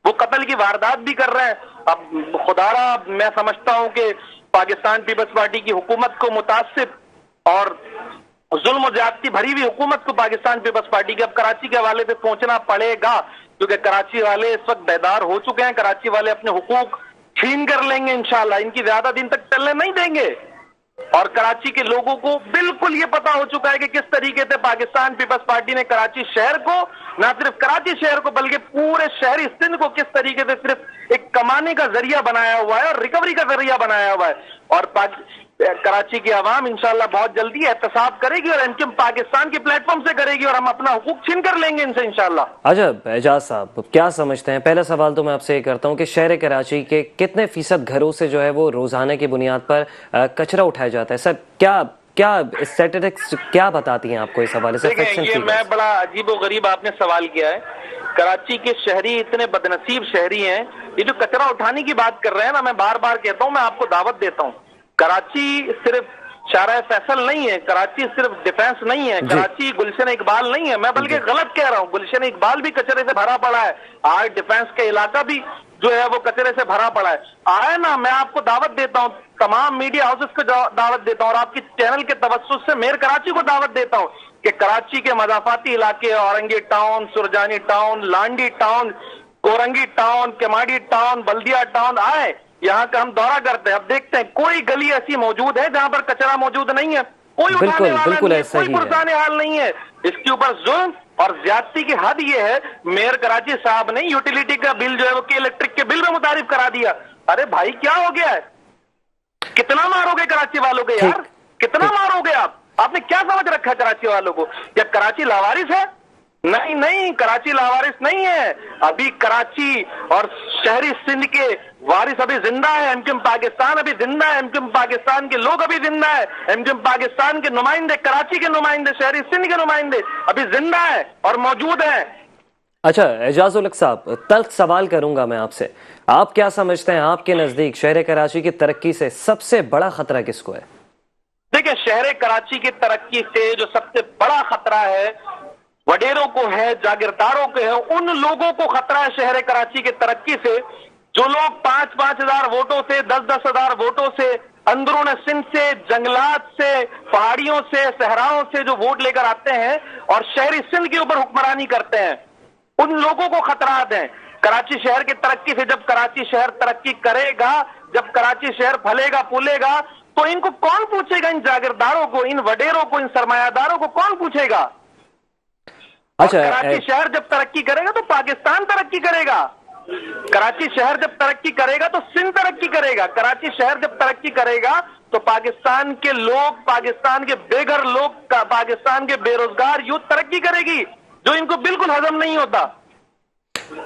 وہ قتل کی واردات بھی کر رہے ہیں. اب خدا را میں سمجھتا ہوں کہ پاکستان پیپلز پارٹی کی حکومت کو متاثر اور ظلم و زیادتی بھری ہوئی حکومت کو پاکستان پیپلز پارٹی کے اب کراچی کے حوالے سے سوچنا پڑے گا, کیونکہ کراچی والے اس وقت بیدار ہو چکے ہیں. کراچی والے اپنے حقوق چھین کر لیں گے انشاءاللہ, ان کی زیادہ دن تک چلنے نہیں دیں گے. اور کراچی کے لوگوں کو بالکل یہ پتا ہو چکا ہے کہ کس طریقے سے پاکستان پیپلز پارٹی نے کراچی شہر کو, نہ صرف کراچی شہر کو بلکہ پورے شہری سندھ کو کس طریقے سے صرف ایک کمانے کا ذریعہ بنایا ہوا ہے اور ریکوری کا ذریعہ بنایا ہوا ہے. اور کراچی کی عوام انشاءاللہ بہت جلدی احتساب کرے گی اور ایم کیو ایم پاکستان کے پلیٹ فارم سے کرے گی, اور ہم اپنا حقوق چھین کر لیں گے ان سے انشاءاللہ. عجب اعجاز صاحب, کیا سمجھتے ہیں, پہلا سوال تو میں آپ سے یہ کرتا ہوں کہ شہر کراچی کے کتنے فیصد گھروں سے جو ہے وہ روزانہ کی بنیاد پر کچرا اٹھایا جاتا ہے؟ سر کیا اسٹیٹسٹکس کیا بتاتی ہیں آپ کو اس حوالے سے؟ یہ میں بڑا عجیب و غریب آپ نے سوال کیا ہے. کراچی کے شہری اتنے بدنصیب شہری ہیں, یہ جو کچرا اٹھانے کی بات کر رہے ہیں نا, میں بار بار کہتا ہوں, میں آپ کو دعوت دیتا ہوں, کراچی صرف شارع فیصل نہیں ہے، کراچی صرف ڈیفینس نہیں ہے، کراچی گلشن اقبال نہیں ہے، میں بلکہ غلط کہہ رہا ہوں، گلشن اقبال بھی کچرے سے بھرا پڑا ہے، آج ڈیفینس کا علاقہ بھی جو ہے وہ کچرے سے بھرا پڑا ہے۔ آئے نا، میں آپ کو دعوت دیتا ہوں، تمام میڈیا ہاؤسز کو دعوت دیتا ہوں، اور آپ کی چینل کے توسط سے میئر کراچی کو دعوت دیتا ہوں کہ کراچی کے مضافاتی علاقے، Orangi town, Surjani town, Landhi town, Korangi town, Keamari town, Baldia town آئے، یہاں کا ہم دورہ کرتے ہیں، اب دیکھتے ہیں کوئی گلی ایسی موجود ہے جہاں پر کچرا موجود نہیں ہے، کوئی اٹھانے والا نہیں ہے، کوئی پرسان حال نہیں ہے۔ اس کے اوپر ظلم اور زیادتی کی حد یہ ہے، میئر کراچی صاحب نے یوٹیلیٹی کا بل جو ہے وہ الیکٹرک کے بل میں متعارف کرا دیا۔ ارے بھائی کیا ہو گیا ہے؟ کتنا مارو گے کراچی والوں کے یار؟ کتنا مارو گے آپ نے کیا سمجھ رکھا ہے کراچی والوں کو؟ کیا کراچی لاوارث ہے؟ نہیں، کراچی لاوارث نہیں ہے، ابھی کراچی اور شہری سندھ کے وارث ابھی زندہ ہے، ایم کیو ایم پاکستان ابھی زندہ ہے، ایم کیو ایم پاکستان کے لوگ ابھی زندہ ہے، ایم کیو ایم پاکستان کے نمائندے، کراچی کے نمائندے، شہری سندھ کے نمائندے ابھی زندہ ہیں اور موجود ہیں۔ اچھا اعجاز الحق صاحب، تلخ سوال کروں گا میں آپ سے، آپ کیا سمجھتے ہیں آپ کے نزدیک شہر کراچی کی ترقی سے سب سے بڑا خطرہ کس کو ہے؟ دیکھیں، شہر کراچی کی ترقی سے جو سب سے بڑا خطرہ ہے وڈیروں کو ہے، جاگیرداروں کو ہے، ان لوگوں کو خطرہ ہے شہر کراچی کی ترقی سے جو لوگ 5-5 ہزار ووٹوں سے، 10-10 ہزار ووٹوں سے، اندرون سندھ سے، جنگلات سے، پہاڑیوں سے، صحراؤں سے جو ووٹ لے کر آتے ہیں اور شہری سندھ کے اوپر حکمرانی کرتے ہیں، ان لوگوں کو خطرات ہیں کراچی شہر کی ترقی سے۔ جب کراچی شہر ترقی کرے گا، جب کراچی شہر پھلے گا پھولے گا، تو ان کو کون پوچھے گا؟ ان جاگیرداروں کو، ان وڈیروں کو، ان سرمایہ داروں کو کون پوچھے گا؟ اچھا، کراچی شہر جب ترقی کرے گا تو پاکستان ترقی کرے گا، کراچی شہر جب ترقی کرے گا تو سندھ ترقی کرے گا، کراچی شہر جب ترقی کرے گا تو پاکستان کے لوگ، پاکستان کے بے گھر لوگ، پاکستان کے بے روزگار یوتھ ترقی کرے گی، جو ان کو بالکل ہضم نہیں ہوتا۔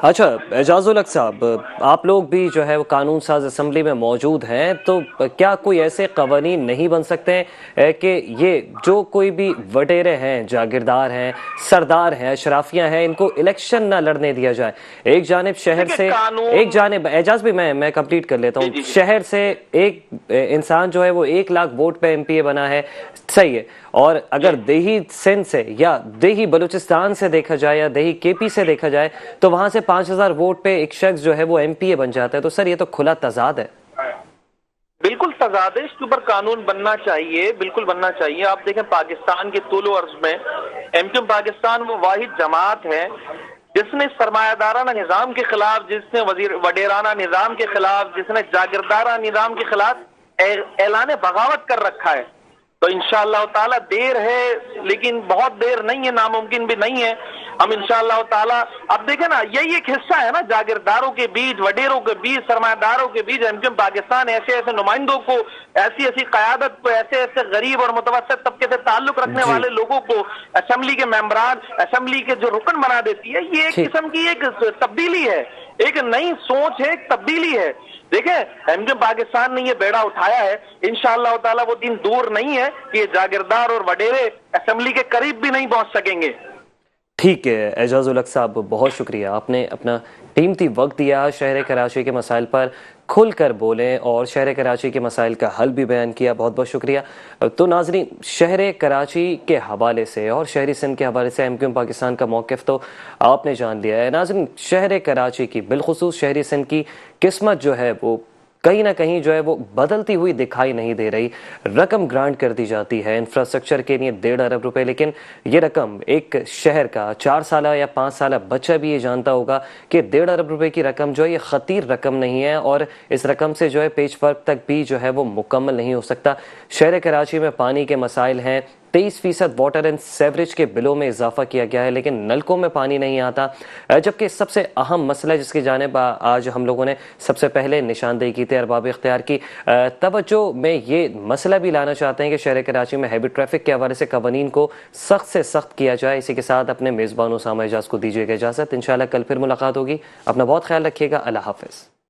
اچھا اعجاز الحق صاحب، آپ لوگ بھی جو ہے وہ قانون ساز اسمبلی میں موجود ہیں، تو کیا کوئی ایسے قوانین نہیں بن سکتے ہیں کہ یہ جو کوئی بھی وڈیرے ہیں، جاگیردار ہیں، سردار ہیں، اشرافیاں ہیں، ان کو الیکشن نہ لڑنے دیا جائے؟ ایک جانب شہر سے، ایک جانب اعجاز بھی میں کمپلیٹ کر لیتا ہوں، شہر سے ایک انسان جو ہے وہ 1 لاکھ ووٹ پہ ایم پی اے بنا ہے، صحیح ہے، اور اگر دیہی سندھ سے یا دیہی بلوچستان سے دیکھا جائے یا دیہی کے پی سے دیکھا جائے تو وہاں سے 5,000 ووٹ پہ ایک شخص جو ہے وہ ایم پی اے بن جاتا ہے، تو سر یہ تو کھلا تضاد ہے۔ بالکل تضاد ہے، اس کے اوپر قانون بننا چاہیے، بالکل بننا چاہیے۔ آپ دیکھیں پاکستان کے طول و عرض میں ایم کیو ایم پاکستان وہ واحد جماعت ہے جس نے سرمایہ دارانہ نظام کے خلاف، جس نے وڈیرانہ نظام کے خلاف، جس نے جاگیردارانہ نظام کے خلاف اعلان بغاوت کر رکھا ہے۔ تو انشاءاللہ تعالیٰ دیر ہے لیکن بہت دیر نہیں ہے، ناممکن بھی نہیں ہے، ہم انشاءاللہ تعالیٰ، اب دیکھیں نا، یہی ایک حصہ ہے نا جاگیرداروں کے بیچ، وڈیروں کے بیچ، سرمایہ داروں کے بیچ، ایم کیو ایم پاکستان ایسے نمائندوں کو، ایسی قیادت کو، ایسے غریب اور متوسط طبقے سے تعلق رکھنے والے لوگوں کو اسمبلی کے ممبران، اسمبلی کے جو رکن بنا دیتی ہے، یہ ایک قسم کی ایک تبدیلی ہے، ایک نئی سوچ ہے، ایک تبدیلی ہے۔ دیکھیں ایم کیو ایم پاکستان نے یہ بیڑا اٹھایا ہے، انشاءاللہ تعالیٰ وہ دن دور نہیں ہے کہ یہ جاگیردار اور وڈیرے اسمبلی کے قریب بھی نہیں پہنچ سکیں گے۔ ٹھیک ہے اعجاز الحق صاحب، بہت شکریہ، آپ نے اپنا قیمتی وقت دیا، شہر کراچی کے مسائل پر کھل کر بولیں اور شہر کراچی کے مسائل کا حل بھی بیان کیا، بہت بہت شکریہ۔ تو ناظرین، شہر کراچی کے حوالے سے اور شہری سندھ کے حوالے سے ایم کیو ایم پاکستان کا موقف تو آپ نے جان لیا ہے۔ ناظرین، شہر کراچی کی، بالخصوص شہری سندھ کی قسمت جو ہے وہ کہیں نہ کہیں جو ہے وہ بدلتی ہوئی دکھائی نہیں دے رہی۔ رقم گرانٹ کر دی جاتی ہے انفراسٹرکچر کے لیے 1.5 ارب روپے، لیکن یہ رقم ایک شہر کا 4 سالہ یا 5 سالہ بچہ بھی یہ جانتا ہوگا کہ 1.5 ارب روپے کی رقم جو ہے یہ خطیر رقم نہیں ہے، اور اس رقم سے جو ہے پیچ ورک تک بھی جو ہے وہ مکمل نہیں ہو سکتا۔ شہر کراچی میں پانی کے مسائل ہیں، 23% واٹر اینڈ سیوریج کے بلوں میں اضافہ کیا گیا ہے، لیکن نلکوں میں پانی نہیں آتا، جبکہ سب سے اہم مسئلہ جس کی جانب آج ہم لوگوں نے سب سے پہلے نشاندہی کی تھی، ارباب اختیار کی توجہ میں یہ مسئلہ بھی لانا چاہتے ہیں کہ شہر کراچی میں ہیوی ٹریفک کے حوالے سے قوانین کو سخت سے سخت کیا جائے۔ اسی کے ساتھ اپنے میزبان اسامہ اعجاز کو دیجیے گا اجازت، انشاءاللہ کل پھر ملاقات ہوگی، اپنا بہت خیال رکھیے گا، اللہ حافظ۔